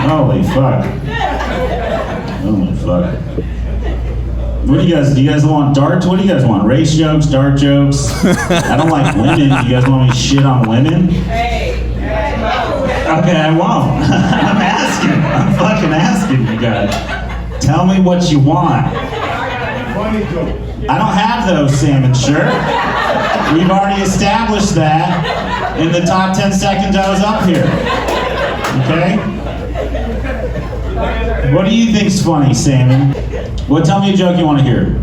Speaker 6: Holy fuck. What do you guys want? Darts? What do you guys want? Race jokes, dart jokes? I don't like women. You guys want me to shit on women? Okay, I won't. I'm fucking asking you guys. Tell me what you want. I don't have those, salmon shirt. We've already established that in the top 10 seconds I was up here. Okay? What do you think's funny, salmon? Tell me a joke you want to hear.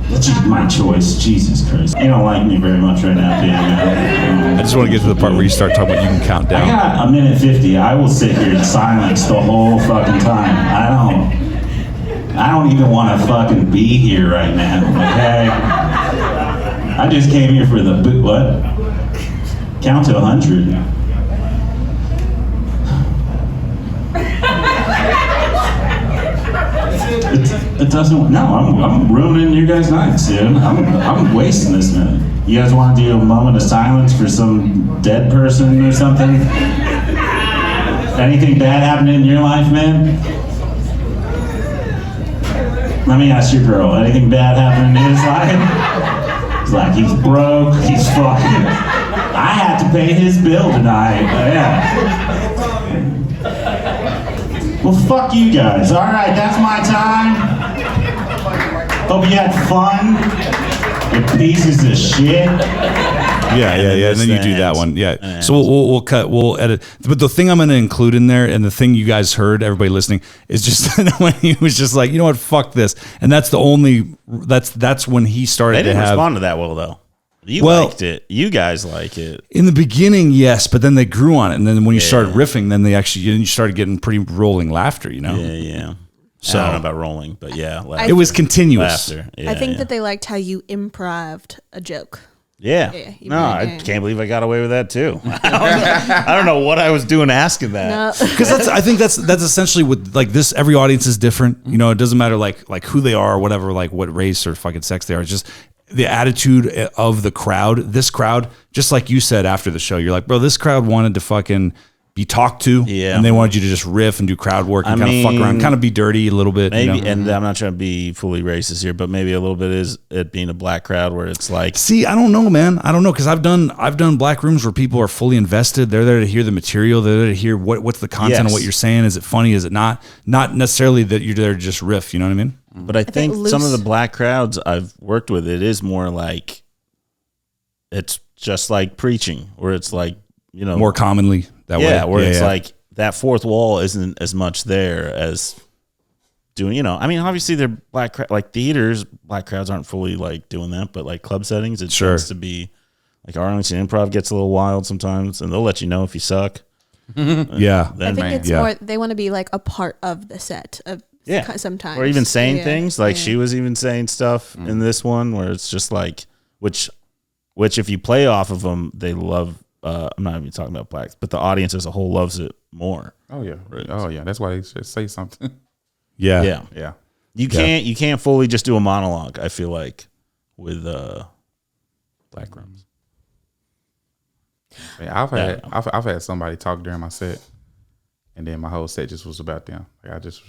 Speaker 6: That's my choice. Jesus Christ. You don't like me very much right now, do you?
Speaker 4: I just want to get to the part where you start talking about you can count down.
Speaker 6: I got a minute 50. I will sit here in silence the whole fucking time. I don't even want to fucking be here right now, okay? I just came here for the what? Count to 100. It doesn't. No, I'm ruining your guys' nights, dude. I'm wasting this minute. You guys want to do a moment of silence for some dead person or something? Anything bad happening in your life, man? Let me ask your girl. Anything bad happening in his life? He's like, he's broke. He's fucking. I had to pay his bill tonight. Yeah. Well, fuck you guys. All right, that's my time. Hope you had fun. You pieces of shit.
Speaker 4: Yeah. And then you do that one. Yeah. So we'll cut. We'll edit. But the thing I'm going to include in there, and the thing you guys heard, everybody listening, is just when he was just like, you know what, fuck this. And that's the only. That's when he started.
Speaker 3: They didn't
Speaker 4: to have,
Speaker 3: respond to that well though. You liked it. You guys like it.
Speaker 4: In the beginning, yes, but then they grew on it, and then when you started riffing, then you started getting pretty rolling laughter. You know.
Speaker 3: Yeah.
Speaker 4: So
Speaker 3: I don't know about rolling, but yeah,
Speaker 4: it was continuous.
Speaker 3: Laughter.
Speaker 2: I think that they liked how you improv'd a joke.
Speaker 3: Yeah. I can't believe I got away with that too. I don't know what I was doing asking that.
Speaker 4: Because I think that's essentially what, like, this. Every audience is different. You know, it doesn't matter like who they are or whatever, like what race or fucking sex they are. It's just the attitude of the crowd. This crowd, just like you said after the show, you're like, bro, this crowd wanted to fucking be talked to, and they wanted you to just riff and do crowd work and kind of fuck around, kind of be dirty a little bit.
Speaker 3: Maybe,
Speaker 4: you know?
Speaker 3: and I'm not trying to be fully racist here, but maybe a little bit is it being a black crowd where it's like,
Speaker 4: see, I don't know, man. I don't know, because I've done black rooms where people are fully invested. They're there to hear the material. They're there to hear what's the content of what you're saying. Is it funny? Is it not? Not necessarily that you're there to just riff. You know what I mean?
Speaker 3: But I think some of the black crowds I've worked with, it is more like it's just like preaching, where it's like, you know,
Speaker 4: more commonly that way.
Speaker 3: Yeah, where it's like that fourth wall isn't as much there as doing, you know, I mean, obviously they're like theaters, black crowds aren't fully like doing that, but like club settings, it tends to be like Arlington Improv gets a little wild sometimes, and they'll let you know if you suck.
Speaker 4: Yeah.
Speaker 2: I think it's more, they want to be like a part of the set sometimes.
Speaker 3: Or even saying things like she was even saying stuff in this one where it's just like, which if you play off of them, they love. I'm not even talking about blacks, but the audience as a whole loves it more.
Speaker 5: Oh yeah, oh yeah. That's why they should say something.
Speaker 3: Yeah. You can't fully just do a monologue. I feel like with black rooms.
Speaker 5: Yeah, I've had somebody talk during my set, and then my whole set just was about them. Like I just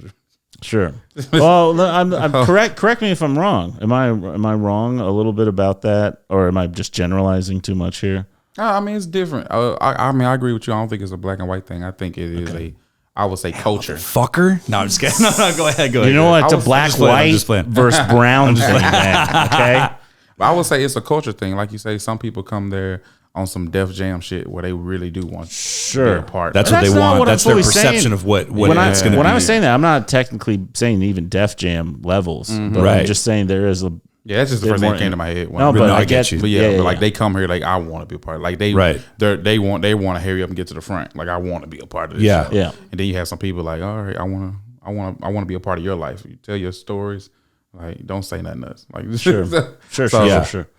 Speaker 3: Sure. Well, I'm correct. Correct me if I'm wrong. Am I wrong a little bit about that, or am I just generalizing too much here?
Speaker 5: I mean, it's different. I mean, I agree with you. I don't think it's a black and white thing. I think it is I would say culture.
Speaker 4: Fucker. No, I'm just kidding. No, go ahead.
Speaker 3: You know what? It's a black white versus brown thing, man. Okay.
Speaker 5: But I would say it's a culture thing. Like you say, some people come there on some Def Jam shit where they really do want to be a part.
Speaker 4: That's what they want. That's their perception of what it's going to be.
Speaker 3: When I was saying that, I'm not technically saying even Def Jam levels, but I'm just saying there is a.
Speaker 5: Yeah, that's just the first thing that came to my head.
Speaker 3: No, but I get you.
Speaker 5: But like they come here like I want to be a part. Like they want to hurry up and get to the front. Like I want to be a part of this.
Speaker 4: Yeah,
Speaker 5: show. Yeah. And then you have some people like, all right, I want to be a part of your life. You tell your stories. Like, don't say nothing else. Like, sure.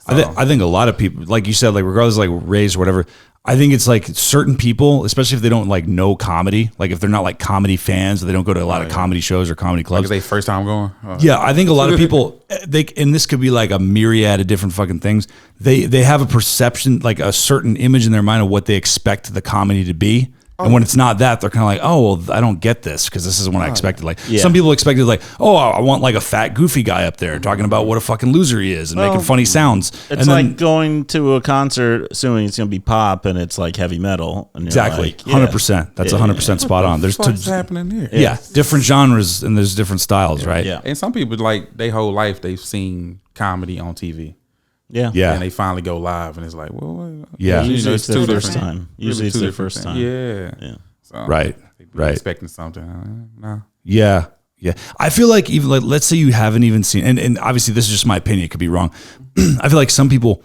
Speaker 4: I think a lot of people, like you said, like regardless of like race or whatever, I think it's like certain people, especially if they don't like know comedy, like if they're not like comedy fans, or they don't go to a lot of comedy shows or comedy clubs.
Speaker 5: Like, is they first time going?
Speaker 4: Yeah, I think a lot of people, and this could be like a myriad of different fucking things. They have a perception, like a certain image in their mind of what they expect the comedy to be. And when it's not that, they're kind of like, oh, well, I don't get this because this isn't what I expected. Like some people expected like, oh, I want like a fat, goofy guy up there talking about what a fucking loser he is and making funny sounds.
Speaker 3: It's like going to a concert assuming it's going to be pop and it's like heavy metal. And
Speaker 4: exactly. 100%. That's 100% spot on. There's
Speaker 5: what's happening here?
Speaker 4: Yeah. Different genres and there's different styles, right?
Speaker 3: Yeah.
Speaker 5: And some people, like, their whole life, they've seen comedy on TV.
Speaker 3: Yeah.
Speaker 5: And they finally go live and it's like, well,
Speaker 3: usually it's their first time. Usually it's their first time.
Speaker 5: Yeah. So
Speaker 4: right.
Speaker 5: Expecting something. No.
Speaker 4: Yeah. I feel like even like, let's say you haven't even seen, and obviously this is just my opinion, it could be wrong. I feel like some people,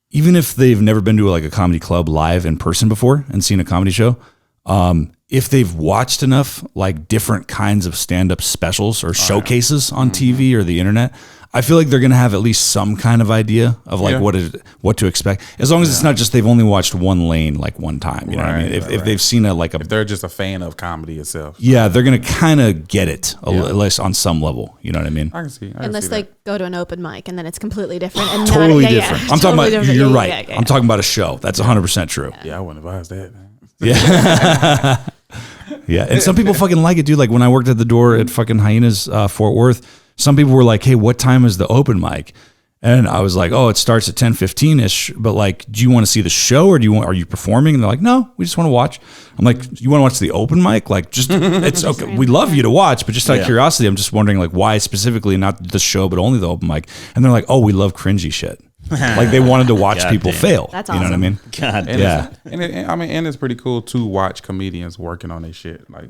Speaker 4: even if they've never been to like a comedy club live in person before and seen a comedy show, if they've watched enough like different kinds of stand-up specials or showcases on TV or the internet, I feel like they're going to have at least some kind of idea of like what to expect. As long as it's not just they've only watched one lane like one time. You know what I mean? If they've seen if
Speaker 5: they're just a fan of comedy itself.
Speaker 4: Yeah, they're going to kind of get it at least on some level. You know what I mean?
Speaker 5: I can see.
Speaker 2: Unless they go to an open mic and then it's completely different. And
Speaker 4: totally different. I'm talking about, you're right.
Speaker 2: Yeah.
Speaker 4: I'm talking about a show. That's 100% true.
Speaker 5: Yeah, I wouldn't advise that.
Speaker 4: Yeah. Yeah. And some people fucking like it, dude. Like when I worked at the door at fucking Hyenas, Fort Worth, some people were like, hey, what time is the open mic? And I was like, oh, it starts at 10:15-ish. But like, do you want to see the show or are you performing? And they're like, no, we just want to watch. I'm like, you want to watch the open mic? Like, just, it's okay. We love you to watch, but just out of curiosity, I'm just wondering like why specifically not the show, but only the open mic. And they're like, oh, we love cringy shit. Like they wanted to watch people fail.
Speaker 2: That's
Speaker 4: awesome. You know what I mean?
Speaker 3: God
Speaker 5: damn. And it's pretty cool to watch comedians working on their shit. Like,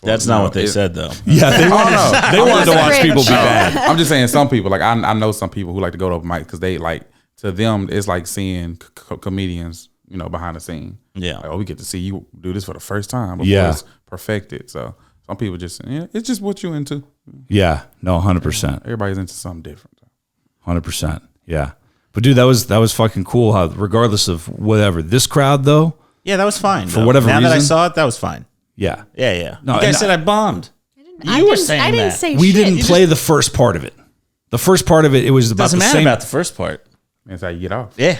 Speaker 3: that's not what they said though.
Speaker 4: Yeah, they wanted to watch people be bad.
Speaker 5: I'm just saying some people, like I know some people who like to go to open mic because they like, to them it's like seeing comedians, you know, behind the scene.
Speaker 3: Yeah.
Speaker 5: Like, oh, we get to see you do this for the first time before it's perfected. So some people just, it's just what you into.
Speaker 4: Yeah, no, 100%.
Speaker 5: Everybody's into something different.
Speaker 4: 100%. Yeah. But dude, that was fucking cool how regardless of whatever, this crowd though.
Speaker 3: Yeah, that was fine.
Speaker 4: For whatever reason.
Speaker 3: Now that I saw it, that was fine.
Speaker 4: Yeah.
Speaker 3: Yeah.
Speaker 4: No,
Speaker 3: you guys said I bombed.
Speaker 2: I didn't say
Speaker 4: we
Speaker 2: shit.
Speaker 4: didn't play the first part of it. The first part of it, it was about
Speaker 3: Doesn't
Speaker 4: the
Speaker 3: matter
Speaker 4: same.
Speaker 3: about the first part.
Speaker 5: That's how you get off.
Speaker 3: Yeah.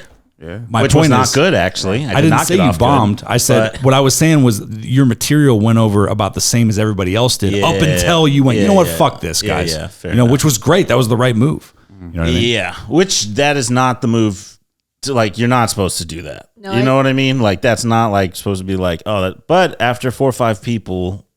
Speaker 4: My
Speaker 3: Which
Speaker 4: point
Speaker 3: was not
Speaker 4: is,
Speaker 3: good, actually.
Speaker 4: I didn't say you bombed. I said what I was saying was your material went over about the same as everybody else did up until you went, you know what, fuck this, guys.
Speaker 3: Yeah, fair
Speaker 4: enough. Which was great. That was the right move. You know what I mean?
Speaker 3: Yeah, which that is not the move. Like, you're not supposed to do that.
Speaker 2: No,
Speaker 3: you know what I mean? Like, that's not like supposed to be like, oh, that. But after 4 or 5 people,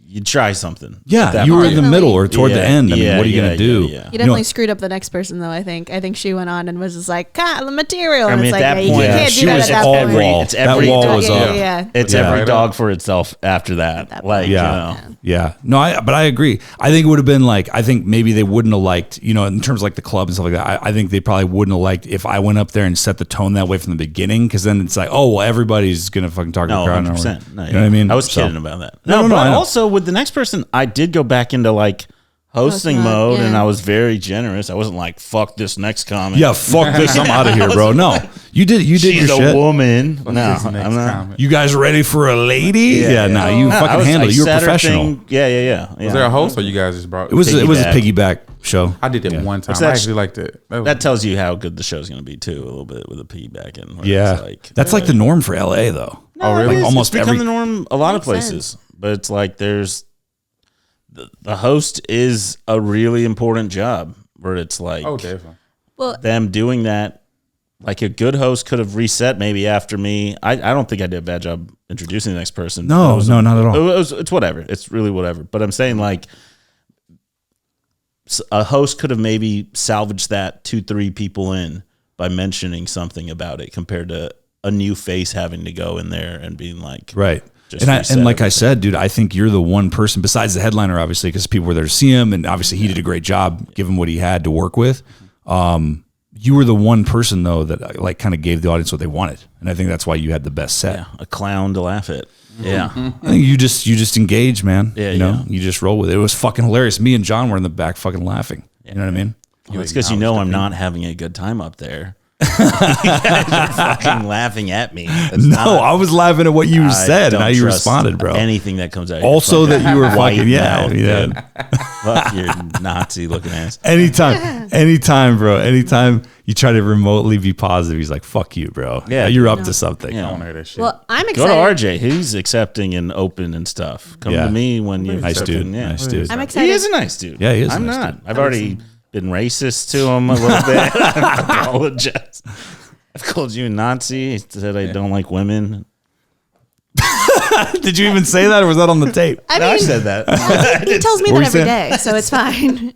Speaker 3: you try something.
Speaker 4: Yeah, you were in the middle or toward the end. I mean, what are you gonna do?
Speaker 2: You definitely screwed up the next person, though. I think she went on and was just like, "God, the material." And
Speaker 3: I mean,
Speaker 2: it's
Speaker 3: at
Speaker 2: like,
Speaker 3: that point,
Speaker 2: you can't do
Speaker 3: she
Speaker 2: that
Speaker 3: was
Speaker 2: at that
Speaker 3: all
Speaker 2: point.
Speaker 3: wall. It's every
Speaker 4: that wall was up.
Speaker 2: Yeah.
Speaker 3: It's every dog for itself after that. Like, you know.
Speaker 4: Yeah. No, but I agree. I think it would have been like, I think maybe they wouldn't have liked, you know, in terms of like the club and stuff like that. I think they probably wouldn't have liked if I went up there and set the tone that way from the beginning. Cause then it's like, oh, well, everybody's going to fucking talk to the crowd.
Speaker 3: 100%.
Speaker 4: You know what I mean?
Speaker 3: I was kidding about that. No, but also with the next person, I did go back into like hosting mode and I was very generous. I wasn't like, fuck this next comic.
Speaker 4: Yeah, fuck this. I'm out of here, bro. No, you did
Speaker 3: She's
Speaker 4: your
Speaker 3: a
Speaker 4: shit.
Speaker 3: woman.
Speaker 5: Fuck
Speaker 3: No,
Speaker 5: this next
Speaker 3: I'm not.
Speaker 5: comment.
Speaker 4: You guys ready for a lady? Yeah, you fucking handle it. You're a professional.
Speaker 3: Yeah.
Speaker 5: Was there a host or you guys just brought
Speaker 4: It was a piggyback show.
Speaker 5: I did it one time.
Speaker 3: Which
Speaker 5: I actually liked it.
Speaker 3: That tells you how good the show's going to be too, a little bit with a piggyback in. where
Speaker 4: Yeah,
Speaker 3: it's like,
Speaker 4: that's like the norm for LA though.
Speaker 5: Oh, really?
Speaker 3: Like
Speaker 4: Like almost
Speaker 3: it's become
Speaker 4: every.
Speaker 3: the norm a lot of
Speaker 2: Makes
Speaker 3: places,
Speaker 2: sense.
Speaker 3: but it's like there's the host is a really important job where it's like
Speaker 5: Oh, definitely.
Speaker 2: Well,
Speaker 3: them doing that. Like a good host could have reset maybe after me. I don't think I did a bad job introducing the next person.
Speaker 4: No,
Speaker 3: It was-
Speaker 4: no, not at all.
Speaker 3: It's whatever. It's really whatever. But I'm saying like a host could have maybe salvaged that 2-3 people in by mentioning something about it compared to a new face having to go in there and being like,
Speaker 4: Right.
Speaker 3: just
Speaker 4: And
Speaker 3: reset
Speaker 4: like I
Speaker 3: everything.
Speaker 4: said, dude, I think you're the one person besides the headliner, obviously, because people were there to see him, and obviously he did a great job given what he had to work with. You were the one person though that like kind of gave the audience what they wanted, and I think that's why you had the best set.
Speaker 3: Yeah, a clown to laugh at. Yeah.
Speaker 4: I think you just engage, man.
Speaker 3: Yeah,
Speaker 4: you know,
Speaker 3: yeah.
Speaker 4: you just roll with it. It was fucking hilarious. Me and John were in the back fucking laughing. You know what I mean?
Speaker 3: Well, it's because you know I'm not having a good time up there. You guys are fucking laughing at me. That's
Speaker 4: No,
Speaker 3: not-
Speaker 4: I was laughing at what you
Speaker 3: I
Speaker 4: said and
Speaker 3: don't
Speaker 4: how you
Speaker 3: trust
Speaker 4: responded, bro.
Speaker 3: Anything that comes out.
Speaker 4: Also
Speaker 3: of your
Speaker 4: that you were
Speaker 3: white
Speaker 4: fucking
Speaker 3: mouth,
Speaker 4: yeah.
Speaker 3: dude. Fuck your Nazi looking ass.
Speaker 4: Anytime, bro. Anytime you try to remotely be positive, he's like, "Fuck you, bro.
Speaker 3: Yeah.
Speaker 4: You're up to something."
Speaker 3: Yeah.
Speaker 5: I want to hear that shit.
Speaker 2: well, I'm
Speaker 3: Go
Speaker 2: excited.
Speaker 3: to RJ. He's accepting and open and stuff. Come
Speaker 4: Yeah.
Speaker 3: to me when you're
Speaker 4: Nice dude.
Speaker 3: accepting, Yeah.
Speaker 4: Nice dude.
Speaker 2: I'm
Speaker 3: He
Speaker 2: excited.
Speaker 3: is a nice dude.
Speaker 4: Yeah, he is a
Speaker 3: I'm
Speaker 4: nice
Speaker 3: not.
Speaker 4: dude.
Speaker 3: I've already been racist to him a little bit. I apologize. I've called you a Nazi. He said I don't like women.
Speaker 4: Did you even say that, or was that on the tape?
Speaker 2: I
Speaker 3: No, I
Speaker 2: mean,
Speaker 3: said that.
Speaker 2: he tells me
Speaker 4: What
Speaker 2: that
Speaker 4: were you
Speaker 2: every
Speaker 4: saying?
Speaker 2: day, so it's fine.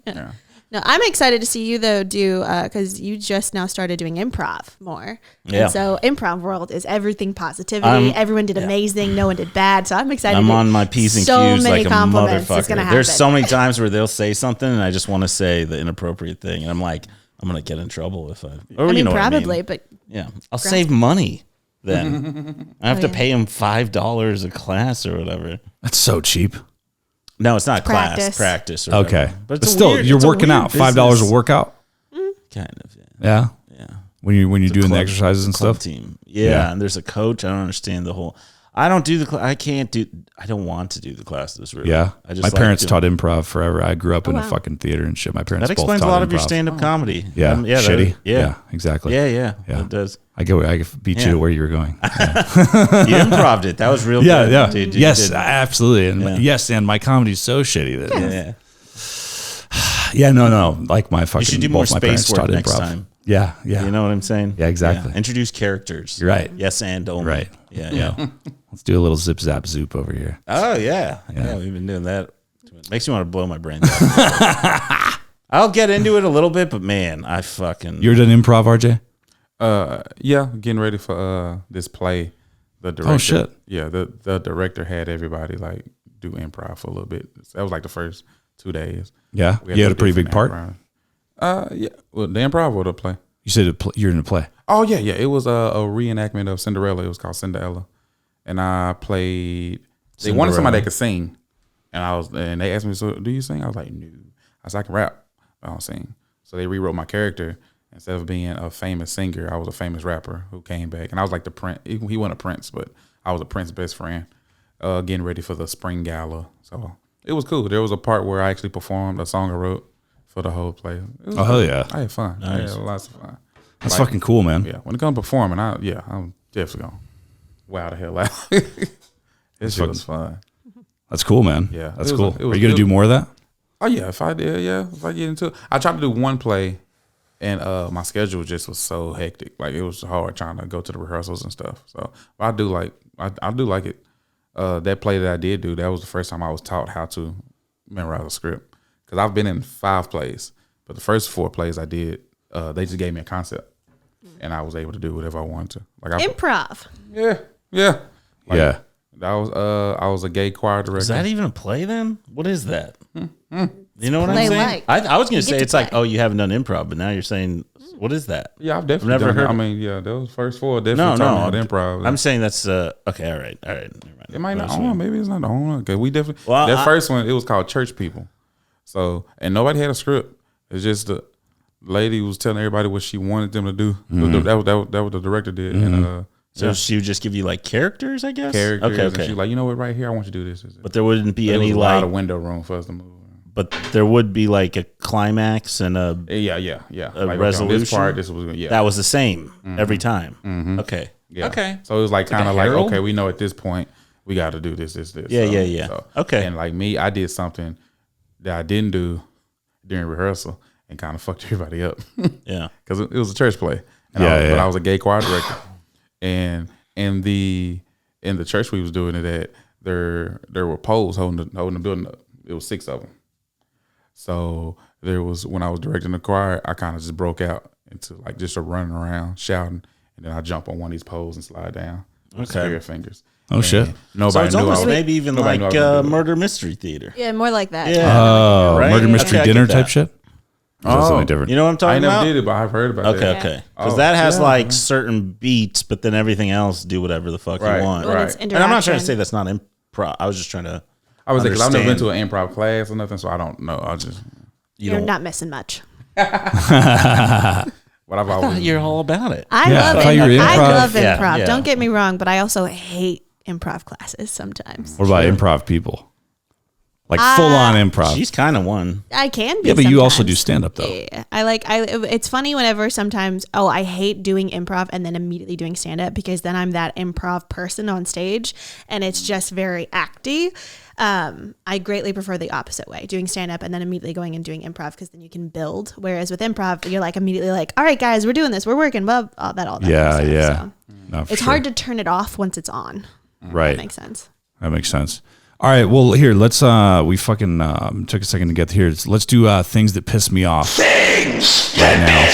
Speaker 2: No, I'm excited to see you though do because you just now started doing improv more.
Speaker 3: Yeah.
Speaker 2: And so improv world is everything positivity. Everyone did amazing. No one did bad. So I'm excited.
Speaker 3: I'm
Speaker 2: to-
Speaker 3: on my P's and
Speaker 2: so
Speaker 3: Q's
Speaker 2: many
Speaker 3: like a
Speaker 2: compliments. It's gonna
Speaker 3: motherfucker.
Speaker 2: happen.
Speaker 3: There's so many times where they'll say something and I just want to say the inappropriate thing, and I'm like, I'm gonna get in trouble if I. Or
Speaker 2: I mean,
Speaker 3: you know what
Speaker 2: probably, but
Speaker 3: Yeah, I'll save money then. I have to pay him $5 a class or whatever.
Speaker 4: That's so cheap.
Speaker 3: No, it's not
Speaker 2: Practice.
Speaker 3: practice. Or
Speaker 4: Okay,
Speaker 3: whatever.
Speaker 4: but
Speaker 3: it's a
Speaker 4: still,
Speaker 3: weird-
Speaker 4: you're
Speaker 3: it's a
Speaker 4: working
Speaker 3: weird
Speaker 4: out. $5
Speaker 3: business.
Speaker 4: a workout.
Speaker 3: Kind of. Yeah.
Speaker 4: Yeah,
Speaker 3: Yeah.
Speaker 4: when you're doing the
Speaker 3: Club-
Speaker 4: exercises and
Speaker 3: club
Speaker 4: stuff.
Speaker 3: Team. Yeah,
Speaker 4: Yeah.
Speaker 3: and there's a coach. I don't understand the whole. I don't do the. I can't do. I don't want to do the classes. Really.
Speaker 4: Yeah,
Speaker 3: I just
Speaker 4: my
Speaker 3: like
Speaker 4: parents
Speaker 3: doing-
Speaker 4: taught improv forever. I grew up in a
Speaker 2: wow.
Speaker 4: fucking theater and shit. My parents
Speaker 3: That
Speaker 4: both
Speaker 3: explains a
Speaker 4: taught
Speaker 3: lot of your
Speaker 4: improv.
Speaker 3: stand-up comedy.
Speaker 4: Yeah,
Speaker 3: that-
Speaker 4: shitty.
Speaker 3: yeah,
Speaker 4: exactly.
Speaker 3: yeah.
Speaker 4: Yeah.
Speaker 3: It does.
Speaker 4: I beat you
Speaker 3: Yeah.
Speaker 4: to where you were going.
Speaker 3: You improved it. That was real.
Speaker 4: Yeah,
Speaker 3: good,
Speaker 4: yeah.
Speaker 3: dude. You
Speaker 4: Yes,
Speaker 3: did.
Speaker 4: absolutely. And
Speaker 3: Yeah.
Speaker 4: yes, and my comedy's so shitty that
Speaker 3: Yeah.
Speaker 4: yeah, no. Like my fucking
Speaker 3: You should do more
Speaker 4: both my
Speaker 3: space
Speaker 4: parents
Speaker 3: work
Speaker 4: taught
Speaker 3: next
Speaker 4: improv.
Speaker 3: time.
Speaker 4: Yeah, yeah.
Speaker 3: You know what I'm saying?
Speaker 4: Yeah, exactly.
Speaker 3: Introduce characters.
Speaker 4: You're right.
Speaker 3: Yes, and only.
Speaker 4: Right.
Speaker 3: Yeah.
Speaker 4: Yeah. Let's do a little zip zap zoop over here.
Speaker 3: Oh yeah. We've been doing that. Makes me want to blow my brains out. I'll get into it a little bit, but man, I fucking.
Speaker 4: You ever done improv, RJ?
Speaker 5: Yeah, getting ready for this play. The director,
Speaker 4: shit.
Speaker 5: Yeah, the director had everybody like do improv for a little bit. That was like the first 2 days.
Speaker 4: Yeah.
Speaker 5: We
Speaker 4: You had a
Speaker 5: no
Speaker 4: pretty big
Speaker 5: different
Speaker 4: part.
Speaker 5: background. Yeah. Well, the improv or the play?
Speaker 4: You said you're in a play.
Speaker 5: Oh yeah. It was a reenactment of Cinderella. It was called Cinderella, and I played. They wanted somebody that could sing, and they asked me, "So do you sing?" I was like, "No." I said, "I can rap. I don't sing." So they rewrote my character. Instead of being a famous singer, I was a famous rapper who came back, and I was like the prince. He wasn't a prince, but I was a prince's best friend. Getting ready for the spring gala, so it was cool. There was a part where I actually performed a song I wrote for the whole play. It was
Speaker 4: Oh, hell
Speaker 5: cool.
Speaker 4: yeah.
Speaker 5: I had fun. I had lots of fun.
Speaker 4: That's fucking cool, man.
Speaker 5: Yeah, when it comes to performing, I'm definitely gonna wow the hell out. This shit was fun.
Speaker 4: That's cool, man.
Speaker 5: Yeah,
Speaker 4: That's
Speaker 5: it was
Speaker 4: cool.
Speaker 5: a- it was-
Speaker 4: Are you gonna do more of that?
Speaker 5: Oh yeah, if I get into it, I tried to do one play, and my schedule just was so hectic. Like it was hard trying to go to the rehearsals and stuff. So but I do like it. That play that I did do, that was the first time I was taught how to memorize a script. Because I've been in 5 plays, but the first 4 plays I did, they just gave me a concept, and I was able to do whatever I wanted to. Like
Speaker 2: improv.
Speaker 5: yeah. Like,
Speaker 4: Yeah.
Speaker 5: I was a gay choir director.
Speaker 3: Is that even a play then? What is that? You know what
Speaker 2: Play
Speaker 3: I'm saying?
Speaker 2: like.
Speaker 3: I was going to
Speaker 2: You get
Speaker 3: say
Speaker 2: to
Speaker 3: it's like,
Speaker 2: play.
Speaker 3: oh, you haven't done improv, but now you're saying, what is that?
Speaker 5: Yeah, I've definitely
Speaker 3: I've never
Speaker 5: done it.
Speaker 3: heard
Speaker 5: I
Speaker 3: of-
Speaker 5: mean, yeah, those first 4
Speaker 3: No,
Speaker 5: definitely
Speaker 3: no.
Speaker 5: taught me about improv.
Speaker 3: I'm saying that's okay. All right. Never mind.
Speaker 5: It might not. I
Speaker 3: That's
Speaker 5: don't know.
Speaker 3: fine.
Speaker 5: Maybe it's not the only one. Cause we definitely
Speaker 3: Well,
Speaker 5: that
Speaker 3: I-
Speaker 5: first one. It was called Church People. So and nobody had a script. It's just the lady was telling everybody what she wanted them to do. That was what the director did. And
Speaker 3: So she would just give you like characters, I guess.
Speaker 5: characters.
Speaker 3: Okay.
Speaker 5: And she like, you know what? Right here, I want you to do this.
Speaker 3: But there wouldn't be
Speaker 5: There
Speaker 3: any
Speaker 5: was a lot
Speaker 3: like.
Speaker 5: of window room for us to move.
Speaker 3: but there would be like a climax and a
Speaker 5: Yeah.
Speaker 3: A
Speaker 5: like,
Speaker 3: resolution.
Speaker 5: On this part, this was
Speaker 3: that was the same every time. Okay.
Speaker 5: Yeah.
Speaker 3: Okay.
Speaker 5: So it was like kind of like,
Speaker 3: herald?
Speaker 5: okay, we know at this point we got to do this.
Speaker 3: Yeah.
Speaker 5: So,
Speaker 3: Okay.
Speaker 5: And like me, I did something that I didn't do during rehearsal and kind of fucked everybody up.
Speaker 3: Yeah.
Speaker 5: Because it was a church play. And but I was a gay choir director. And in the church we was doing it at, there were poles holding the building up. It was 6 of them. So there was, when I was directing the choir, I kind of just broke out into like just a running around shouting, and then I jump on one of these poles and slide down. Spirit fingers.
Speaker 4: Oh,
Speaker 5: And
Speaker 4: shit.
Speaker 3: So
Speaker 5: Nobody
Speaker 3: it's
Speaker 5: knew.
Speaker 3: almost
Speaker 5: I was,
Speaker 3: maybe even
Speaker 5: nobody
Speaker 3: like
Speaker 5: knew I was gonna do it.
Speaker 3: murder mystery theater.
Speaker 2: Yeah, more like that.
Speaker 3: Yeah.
Speaker 4: Oh,
Speaker 3: Right?
Speaker 4: murder mystery
Speaker 3: Okay, I get
Speaker 4: dinner
Speaker 3: that.
Speaker 4: type shit. Or is that something different?
Speaker 3: You know what I'm
Speaker 5: I
Speaker 3: talking
Speaker 5: never
Speaker 3: about?
Speaker 5: did it, but I've heard about
Speaker 3: Okay,
Speaker 5: that.
Speaker 3: okay. Because
Speaker 5: Oh,
Speaker 3: that has
Speaker 5: yeah,
Speaker 3: like
Speaker 5: man.
Speaker 3: certain beats, but then everything else do whatever the fuck
Speaker 5: Right,
Speaker 3: you want.
Speaker 2: When
Speaker 5: right.
Speaker 2: it's
Speaker 3: And I'm not trying to
Speaker 2: interaction.
Speaker 3: say that's not improv. I was just trying to.
Speaker 5: I was like, because I've never been to
Speaker 3: understand.
Speaker 5: an improv class or nothing, so I don't know. I just,
Speaker 3: You
Speaker 2: You're
Speaker 3: don't.
Speaker 2: not missing much.
Speaker 5: what I've always.
Speaker 3: You're all about it.
Speaker 2: I
Speaker 4: Yeah,
Speaker 2: love
Speaker 4: I thought you were
Speaker 2: improv. I
Speaker 4: improv.
Speaker 2: love
Speaker 3: Yeah,
Speaker 2: improv.
Speaker 3: yeah.
Speaker 2: Don't get me wrong, but I also hate improv classes sometimes.
Speaker 4: What about improv people? Like full on improv.
Speaker 3: She's kind of one.
Speaker 2: I can be.
Speaker 4: Yeah, but you also do
Speaker 2: sometimes.
Speaker 4: stand up though.
Speaker 2: Yeah, it's funny whenever sometimes, I hate doing improv and then immediately doing stand up because then I'm that improv person on stage and it's just very acty. I greatly prefer the opposite way, doing stand up and then immediately going and doing improv because then you can build. Whereas with improv, you're like immediately like, all right, guys, we're doing this. We're working. Blah, all that.
Speaker 4: Yeah,
Speaker 2: kind of
Speaker 4: yeah.
Speaker 2: stuff. So
Speaker 4: No, for
Speaker 2: it's
Speaker 4: sure.
Speaker 2: hard to turn it off once it's on.
Speaker 4: Right.
Speaker 2: That makes sense.
Speaker 4: That makes sense. All right. Well, here, let's, we fucking took a second to get here. Let's do things that piss me off right now.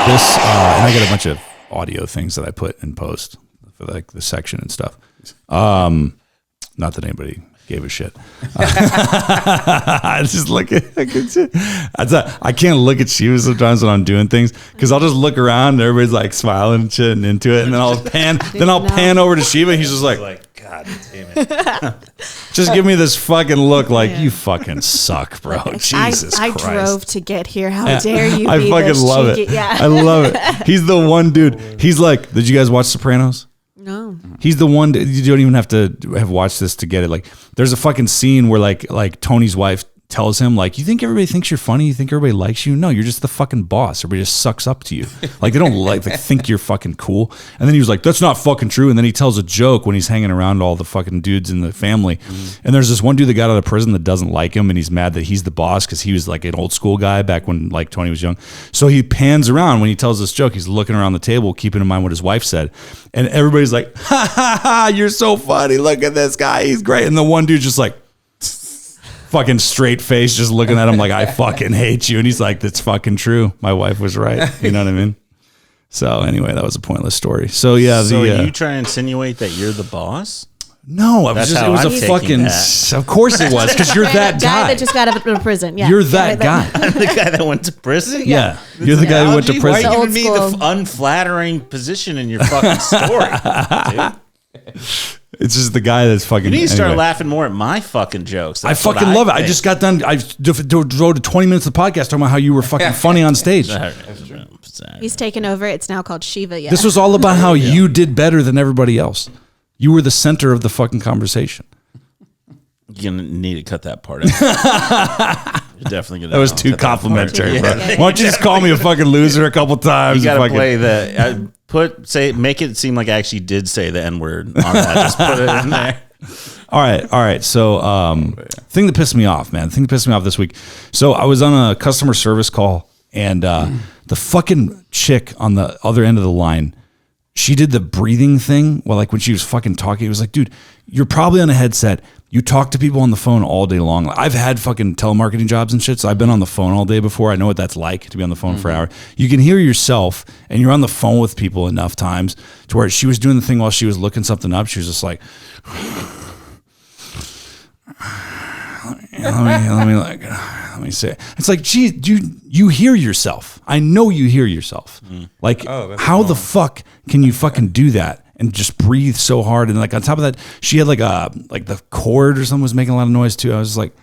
Speaker 4: This, and I got a bunch of audio things that I put in post for like the section and stuff. Not that anybody gave a shit. I just look at, I can't look at Shiva sometimes when I'm doing things because I'll just look around and everybody's like smiling and shit and into it, and then I'll pan over to Shiva. And he's just like,
Speaker 3: God damn it.
Speaker 4: just give me this fucking look like you fucking suck, bro. Jesus
Speaker 2: I
Speaker 4: Christ.
Speaker 2: drove to get here. How dare you?
Speaker 4: I
Speaker 2: be
Speaker 4: fucking
Speaker 2: this
Speaker 4: love
Speaker 2: cheeky?
Speaker 4: it.
Speaker 2: Yeah.
Speaker 4: I love it. He's the one dude. He's like, did you guys watch Sopranos?
Speaker 2: No.
Speaker 4: He's the one. You don't even have to have watched this to get it. Like, there's a fucking scene where like Tony's wife tells him like, you think everybody thinks you're funny? You think everybody likes you? No, you're just the fucking boss. Everybody just sucks up to you. Like they don't like think you're fucking cool. And then he was like, that's not fucking true. And then he tells a joke when he's hanging around all the fucking dudes in the family. And there's this one dude that got out of prison that doesn't like him, and he's mad that he's the boss because he was like an old school guy back when like Tony was young. So he pans around when he tells this joke. He's looking around the table, keeping in mind what his wife said, and everybody's like, ha ha ha, you're so funny. Look at this guy, he's great. And the one dude's just like, fucking straight face, just looking at him like, I fucking hate you. And he's like, that's fucking true. My wife was right. You know what I mean? So anyway, that was a pointless story. So yeah,
Speaker 3: So you try to insinuate that you're the boss?
Speaker 4: no,
Speaker 3: That's
Speaker 4: it
Speaker 3: how
Speaker 4: was
Speaker 3: I'm
Speaker 4: a
Speaker 3: taking
Speaker 4: fucking,
Speaker 3: that.
Speaker 4: of course it was, because you're that guy.
Speaker 2: that just got out of prison. Yeah.
Speaker 4: You're that guy.
Speaker 3: I'm the guy that went to prison?
Speaker 4: Yeah. You're the guy who went to
Speaker 3: Why
Speaker 4: prison.
Speaker 3: are you
Speaker 2: Old
Speaker 3: giving me the
Speaker 2: school.
Speaker 3: unflattering position in your fucking story, dude?
Speaker 4: It's just the guy that's fucking.
Speaker 3: You need to start
Speaker 4: anyway.
Speaker 3: laughing more at my fucking jokes.
Speaker 4: I
Speaker 3: That's what
Speaker 4: fucking love it. I
Speaker 3: think.
Speaker 4: just got done. I devoted 20 minutes of the podcast talking about how you were fucking funny on stage.
Speaker 2: He's taken over. It's now called Shiva. Yeah.
Speaker 4: This was all about how you did better than everybody else. You were the center of the fucking conversation.
Speaker 3: You're gonna need to cut that part out. You're definitely gonna.
Speaker 4: That was
Speaker 3: cut
Speaker 4: too
Speaker 3: that part.
Speaker 4: complimentary, bro.
Speaker 2: Yeah.
Speaker 4: Why don't you just call me a fucking loser a couple times?
Speaker 3: You
Speaker 4: and
Speaker 3: gotta
Speaker 4: fucking-
Speaker 3: play the make it seem like I actually did say the N word on that. Just put it in there.
Speaker 4: All right. So, thing that pissed me off, man. Thing that pissed me off this week. So I was on a customer service call, and the fucking chick on the other end of the line, she did the breathing thing. Well, like when she was fucking talking, it was like, dude, you're probably on a headset. You talk to people on the phone all day long. I've had fucking telemarketing jobs and shit, so I've been on the phone all day before. I know what that's like to be on the phone for an hour. You can hear yourself, and you're on the phone with people enough times to where she was doing the thing while she was looking something up. She was just like, let me say it. It's like, gee, dude, you hear yourself. I know you hear yourself. Like, how the fuck can you fucking do that and just breathe so hard? And like on top of that, she had like the cord or something was making a lot of noise too. I was like,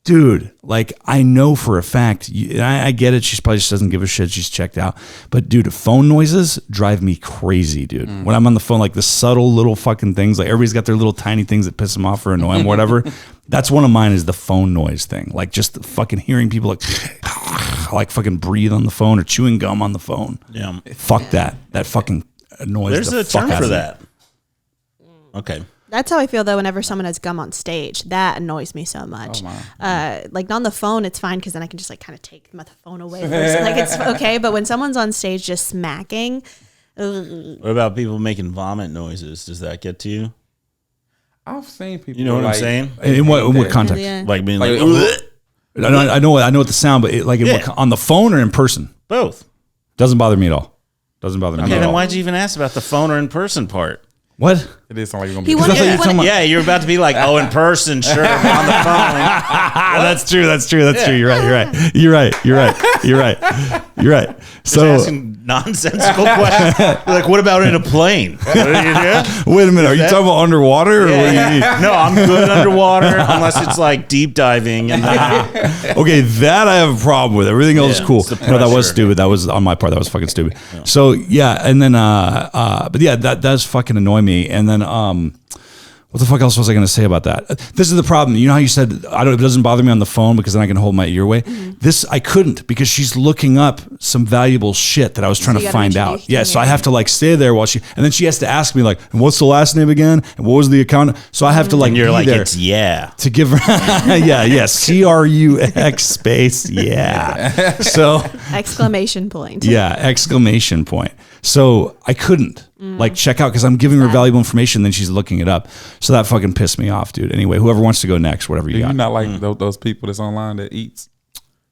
Speaker 4: dude, like I know for a fact, and I get it. She probably just doesn't give a shit. She's checked out. But dude, phone noises drive me crazy, dude. When I'm on the phone, like the subtle little fucking things, like everybody's got their little tiny things that piss them off or annoy them, whatever. That's one of mine is the phone noise thing. Like just fucking hearing people like fucking breathe on the phone or chewing gum on the phone.
Speaker 3: Yeah.
Speaker 4: Fuck that. That fucking annoys
Speaker 3: There's
Speaker 4: the
Speaker 3: a
Speaker 4: fuck
Speaker 3: term
Speaker 4: out
Speaker 3: for
Speaker 4: of me.
Speaker 3: that. Okay.
Speaker 2: That's how I feel though. Whenever someone has gum on stage, that annoys me so much. Like on the phone, it's fine because then I can just like kind of take my phone away. Like it's okay. But when someone's on stage just smacking,
Speaker 3: What about people making vomit noises? Does that get to you?
Speaker 5: I've seen people.
Speaker 3: You know what I'm saying?
Speaker 4: In what context?
Speaker 2: yeah.
Speaker 3: Like being
Speaker 5: Like,
Speaker 3: like,
Speaker 4: I know what the sound, but like on the phone or in person,
Speaker 3: both.
Speaker 4: doesn't bother me at all. Doesn't bother me
Speaker 3: Okay,
Speaker 4: at
Speaker 3: then
Speaker 4: all.
Speaker 3: why'd you even ask about the phone or in person part?
Speaker 4: What?
Speaker 5: It is sound like you're gonna
Speaker 2: He
Speaker 5: be.
Speaker 2: wanted-
Speaker 4: I thought you were talking
Speaker 3: Yeah, you're about to be like, oh, in person, sure, on the phone.
Speaker 4: That's true. That's true. You're right. So
Speaker 3: Asking nonsensical questions. You're like, what about in a plane? What are you doing?
Speaker 4: wait a minute. Are you talking about underwater? Or what do you mean?
Speaker 3: No, I'm good underwater unless it's like deep diving. And
Speaker 4: Okay, that I have a problem with. Everything else
Speaker 3: Yeah,
Speaker 4: is cool.
Speaker 3: it's the
Speaker 4: No, that was
Speaker 3: pressure.
Speaker 4: stupid. That was on my part. That was fucking stupid. So yeah, and then but yeah, that does fucking annoy me. And then what the fuck else was I going to say about that? This is the problem. You know how you said it doesn't bother me on the phone because then I can hold my ear away. This I couldn't because she's looking up some valuable shit that I was trying
Speaker 2: you
Speaker 4: to
Speaker 2: gotta
Speaker 4: find
Speaker 2: make sure
Speaker 4: out.
Speaker 2: you
Speaker 4: Yeah,
Speaker 2: can
Speaker 4: so I
Speaker 2: hear
Speaker 4: have to like stay there while and then she has to ask me like, and what's the last name again? And what was the account? So I have to like
Speaker 3: and you're
Speaker 4: be
Speaker 3: like,
Speaker 4: there
Speaker 3: it's yeah.
Speaker 4: to give her CRUX space so
Speaker 2: exclamation point.
Speaker 4: yeah exclamation point. So I couldn't like check out because I'm giving her valuable information, then she's looking it up. So that fucking pissed me off, dude. Anyway, whoever wants to go next, whatever you
Speaker 5: Do you
Speaker 4: got.
Speaker 5: not like those people that's online that eats?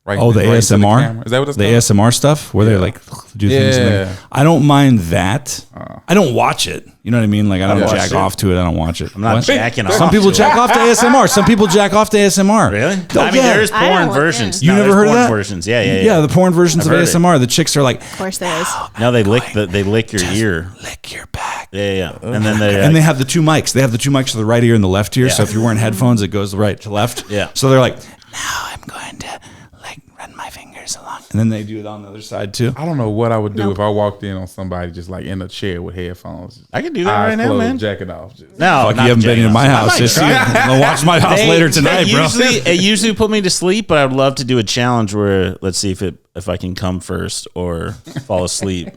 Speaker 5: Right,
Speaker 4: Oh, the
Speaker 5: right into
Speaker 4: ASMR?
Speaker 5: camera? Is that what it's
Speaker 4: the
Speaker 5: called?
Speaker 4: ASMR stuff where they like do things. And
Speaker 5: Yeah.
Speaker 4: I don't mind that. I don't watch it. You know what I mean? Like I don't
Speaker 5: watch
Speaker 4: jack
Speaker 5: it.
Speaker 4: off to it. I don't watch it.
Speaker 3: I'm not
Speaker 4: What?
Speaker 3: jacking off.
Speaker 4: Some people
Speaker 3: to
Speaker 4: jack
Speaker 3: it.
Speaker 4: off to ASMR. Some people jack off to ASMR.
Speaker 3: Really?
Speaker 4: Oh,
Speaker 3: I mean,
Speaker 4: yeah.
Speaker 3: there's
Speaker 2: I don't
Speaker 3: porn
Speaker 2: want-
Speaker 3: versions.
Speaker 4: You
Speaker 3: No,
Speaker 4: never
Speaker 3: there's
Speaker 4: heard of
Speaker 3: porn
Speaker 4: that?
Speaker 3: versions. Yeah.
Speaker 4: Yeah, the porn versions
Speaker 3: I've
Speaker 4: of
Speaker 3: heard it.
Speaker 4: ASMR. The chicks are like,
Speaker 2: Of course there is.
Speaker 3: Now they lick your ear.
Speaker 4: lick your back.
Speaker 3: Yeah. And then they
Speaker 4: And they have the two mics. They have the two mics to the right ear and the left ear. So if you're wearing headphones, it goes right to left.
Speaker 3: Yeah.
Speaker 4: So they're like, now I'm going to like run my fingers along. And then they do it on the other side too.
Speaker 5: I don't know what I would do
Speaker 2: Nope.
Speaker 5: if I walked in on somebody just like in a chair with headphones.
Speaker 3: I can do that
Speaker 5: eyes
Speaker 3: right now,
Speaker 5: closed,
Speaker 3: man.
Speaker 5: jacking off. Just.
Speaker 3: No,
Speaker 4: Fuck,
Speaker 3: not
Speaker 4: you haven't been
Speaker 3: jacking
Speaker 4: in my
Speaker 3: off.
Speaker 4: house.
Speaker 3: I
Speaker 4: Just
Speaker 3: might try.
Speaker 4: I'll watch my house later tonight, bro.
Speaker 3: It usually put me to sleep, but I'd love to do a challenge where let's see if I can come first or fall asleep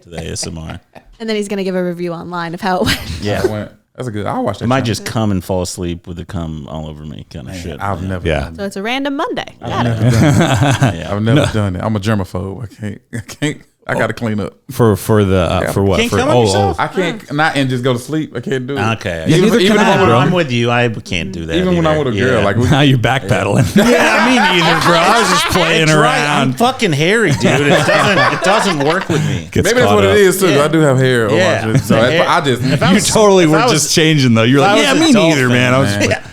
Speaker 3: to the ASMR.
Speaker 2: And then he's gonna give a review online of how it went.
Speaker 3: Yeah.
Speaker 5: I went, that's a good. I'll watch that.
Speaker 3: I might
Speaker 5: channel.
Speaker 3: just come and fall asleep with the cum all over me kind of shit.
Speaker 5: I've never.
Speaker 4: Yeah.
Speaker 5: Done
Speaker 2: So it's a random Monday. Got
Speaker 5: it.
Speaker 2: it.
Speaker 5: I've never done it. I've never done it. I'm a germaphobe. I can't. I got to clean up.
Speaker 4: For the for what?
Speaker 3: Can't
Speaker 4: For
Speaker 3: come on yourself?
Speaker 5: I can't not and just go to sleep. I can't do it.
Speaker 3: Okay.
Speaker 4: Yeah, neither
Speaker 5: even
Speaker 4: can I,
Speaker 5: if
Speaker 4: bro.
Speaker 3: I'm with you. I can't do that.
Speaker 5: even when I'm
Speaker 3: either.
Speaker 5: with a girl,
Speaker 3: Yeah.
Speaker 5: like we,
Speaker 4: now you're backpedaling. Yeah, me neither, bro. I was just playing
Speaker 3: It's right. I'm
Speaker 4: around.
Speaker 3: fucking hairy, dude. It doesn't work with me.
Speaker 4: Gets
Speaker 5: maybe that's
Speaker 4: caught
Speaker 5: what
Speaker 4: up.
Speaker 5: it is too.
Speaker 3: Yeah.
Speaker 5: I do have hair.
Speaker 3: Yeah.
Speaker 5: On my so
Speaker 3: Hair.
Speaker 5: I just
Speaker 4: You totally
Speaker 3: if
Speaker 4: were
Speaker 3: I was-
Speaker 4: just changing though. You're
Speaker 3: if
Speaker 4: like,
Speaker 3: I
Speaker 4: yeah,
Speaker 3: was
Speaker 4: me
Speaker 3: a
Speaker 4: neither,
Speaker 3: dolphin,
Speaker 4: man. I was just
Speaker 3: man.
Speaker 4: like,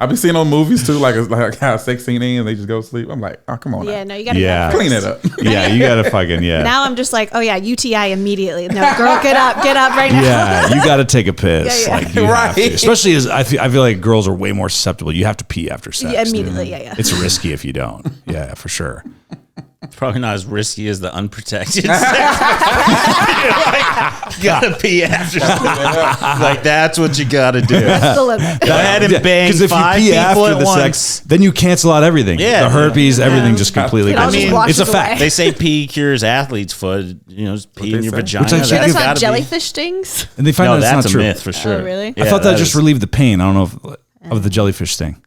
Speaker 5: I be seeing on movies too, like how a sex scene ends and they just go to sleep. I'm like, oh come on,
Speaker 2: Yeah,
Speaker 5: now.
Speaker 2: no, you gotta
Speaker 4: Yeah.
Speaker 2: go
Speaker 5: Clean
Speaker 2: first.
Speaker 5: it up.
Speaker 4: yeah, you gotta fucking
Speaker 2: Now I'm just like, oh yeah, UTI immediately. No, girl, get up right now.
Speaker 4: Yeah, you got to take a piss.
Speaker 2: Yeah, yeah.
Speaker 4: Like you have to.
Speaker 5: Right.
Speaker 4: Especially as I feel like girls are way more susceptible. You have to pee after sex.
Speaker 2: Yeah, immediately, yeah.
Speaker 4: It's risky if you don't. Yeah, for sure.
Speaker 3: It's probably not as risky as the unprotected sex. You're like, gotta pee after something. Like that's what you gotta do.
Speaker 2: That's the limit.
Speaker 3: Go ahead and bang
Speaker 4: Because if you
Speaker 3: 5
Speaker 4: pee
Speaker 3: people
Speaker 4: after
Speaker 3: at
Speaker 4: the
Speaker 3: once.
Speaker 4: sex, then you cancel out everything.
Speaker 3: Yeah,
Speaker 4: the herpes, everything just completely
Speaker 2: It all
Speaker 4: goes
Speaker 2: just
Speaker 4: away.
Speaker 2: washes
Speaker 4: It's a fact.
Speaker 2: away.
Speaker 3: They say pee cures athlete's foot. You know, just pee in
Speaker 5: they
Speaker 3: your
Speaker 5: say.
Speaker 3: vagina.
Speaker 4: Which I checked-
Speaker 2: That's
Speaker 3: That's
Speaker 2: not
Speaker 3: gotta be-
Speaker 2: jellyfish stings.
Speaker 4: And they find
Speaker 3: No,
Speaker 4: out
Speaker 3: that's
Speaker 4: it's not
Speaker 3: a
Speaker 4: true.
Speaker 3: myth for sure.
Speaker 2: really?
Speaker 4: I
Speaker 3: Yeah,
Speaker 4: thought that just
Speaker 3: is-
Speaker 4: relieved the pain. I don't know of the jellyfish thing.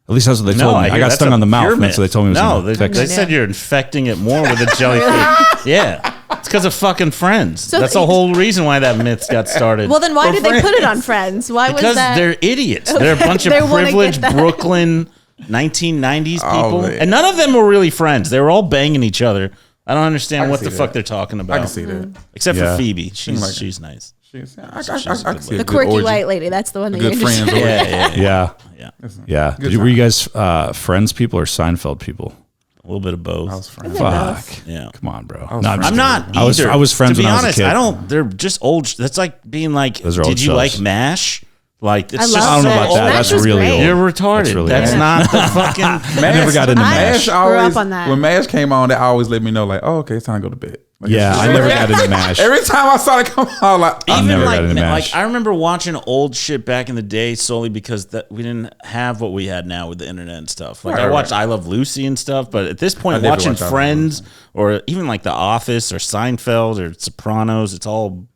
Speaker 4: At least that's what they told me. I
Speaker 3: hear
Speaker 4: got
Speaker 3: that's
Speaker 4: stung
Speaker 3: a
Speaker 4: on the mouth,
Speaker 3: pure
Speaker 4: and that's what they
Speaker 3: myth.
Speaker 4: told me. It was
Speaker 3: No,
Speaker 4: gonna
Speaker 3: they
Speaker 4: fix it.
Speaker 3: said you're infecting it more with a jellyfish. Yeah, it's because of fucking Friends.
Speaker 2: So
Speaker 3: That's
Speaker 2: they-
Speaker 3: the whole reason why that myth got started.
Speaker 2: Well, then why
Speaker 3: For
Speaker 2: did they put it on
Speaker 3: Friends.
Speaker 2: Friends? Why was
Speaker 3: Because
Speaker 2: that?
Speaker 3: they're idiots. They're a bunch of
Speaker 2: They wanna get
Speaker 3: privileged
Speaker 2: that.
Speaker 3: Brooklyn 1990s people,
Speaker 5: man.
Speaker 3: and none of them were really friends. They were all banging each other. I don't understand
Speaker 5: can
Speaker 3: what
Speaker 5: see
Speaker 3: the fuck
Speaker 5: that.
Speaker 3: they're talking
Speaker 5: I
Speaker 3: about.
Speaker 5: can see that.
Speaker 3: Except
Speaker 4: Yeah.
Speaker 3: for Phoebe. She's
Speaker 5: Like-
Speaker 3: nice.
Speaker 5: I can
Speaker 3: She's
Speaker 5: see
Speaker 3: a
Speaker 5: a
Speaker 3: good
Speaker 2: the
Speaker 5: good
Speaker 2: quirky
Speaker 5: origin.
Speaker 2: white lady. That's the one that
Speaker 5: Good
Speaker 2: you're
Speaker 5: friends.
Speaker 2: interested in.
Speaker 5: origin.
Speaker 3: Yeah,
Speaker 4: Yeah,
Speaker 3: yeah.
Speaker 4: yeah.
Speaker 5: Good
Speaker 4: Were you guys Friends people or Seinfeld people?
Speaker 3: A little bit of both.
Speaker 5: I was friends.
Speaker 4: Fuck.
Speaker 3: Yeah.
Speaker 4: Come on, bro.
Speaker 5: was
Speaker 4: No,
Speaker 5: friends.
Speaker 3: I'm not
Speaker 4: I was
Speaker 3: either.
Speaker 4: I was friends
Speaker 3: to be
Speaker 4: when I was
Speaker 3: honest,
Speaker 4: a kid.
Speaker 3: I don't. They're just old. That's like being like,
Speaker 4: Those are old
Speaker 3: did you
Speaker 4: shows.
Speaker 3: like MASH? Like it's
Speaker 2: I
Speaker 3: just
Speaker 2: love
Speaker 4: I don't know about
Speaker 2: Smash.
Speaker 4: that. That's
Speaker 2: Smash was
Speaker 4: really
Speaker 2: great.
Speaker 4: old.
Speaker 3: You're retarded.
Speaker 4: That's really
Speaker 3: That's
Speaker 4: old.
Speaker 3: not the fucking.
Speaker 4: I never got into MASH.
Speaker 2: grew up on that.
Speaker 5: When MASH came on, that always let me know, like, oh, okay, it's time to go to bed. Like,
Speaker 4: Yeah, I never got into MASH.
Speaker 5: Every time I saw it come on, I was like,
Speaker 4: I
Speaker 3: Even
Speaker 4: never
Speaker 3: like,
Speaker 4: got into MASH.
Speaker 3: I remember watching old shit back in the day solely because that we didn't have what we had now with the internet and stuff. Like
Speaker 5: Right,
Speaker 3: I watched
Speaker 5: right.
Speaker 3: I Love Lucy and stuff, but at this point,
Speaker 5: I never
Speaker 3: watching
Speaker 5: watched I Love
Speaker 3: Friends or even like The Office or Seinfeld or Sopranos, it's all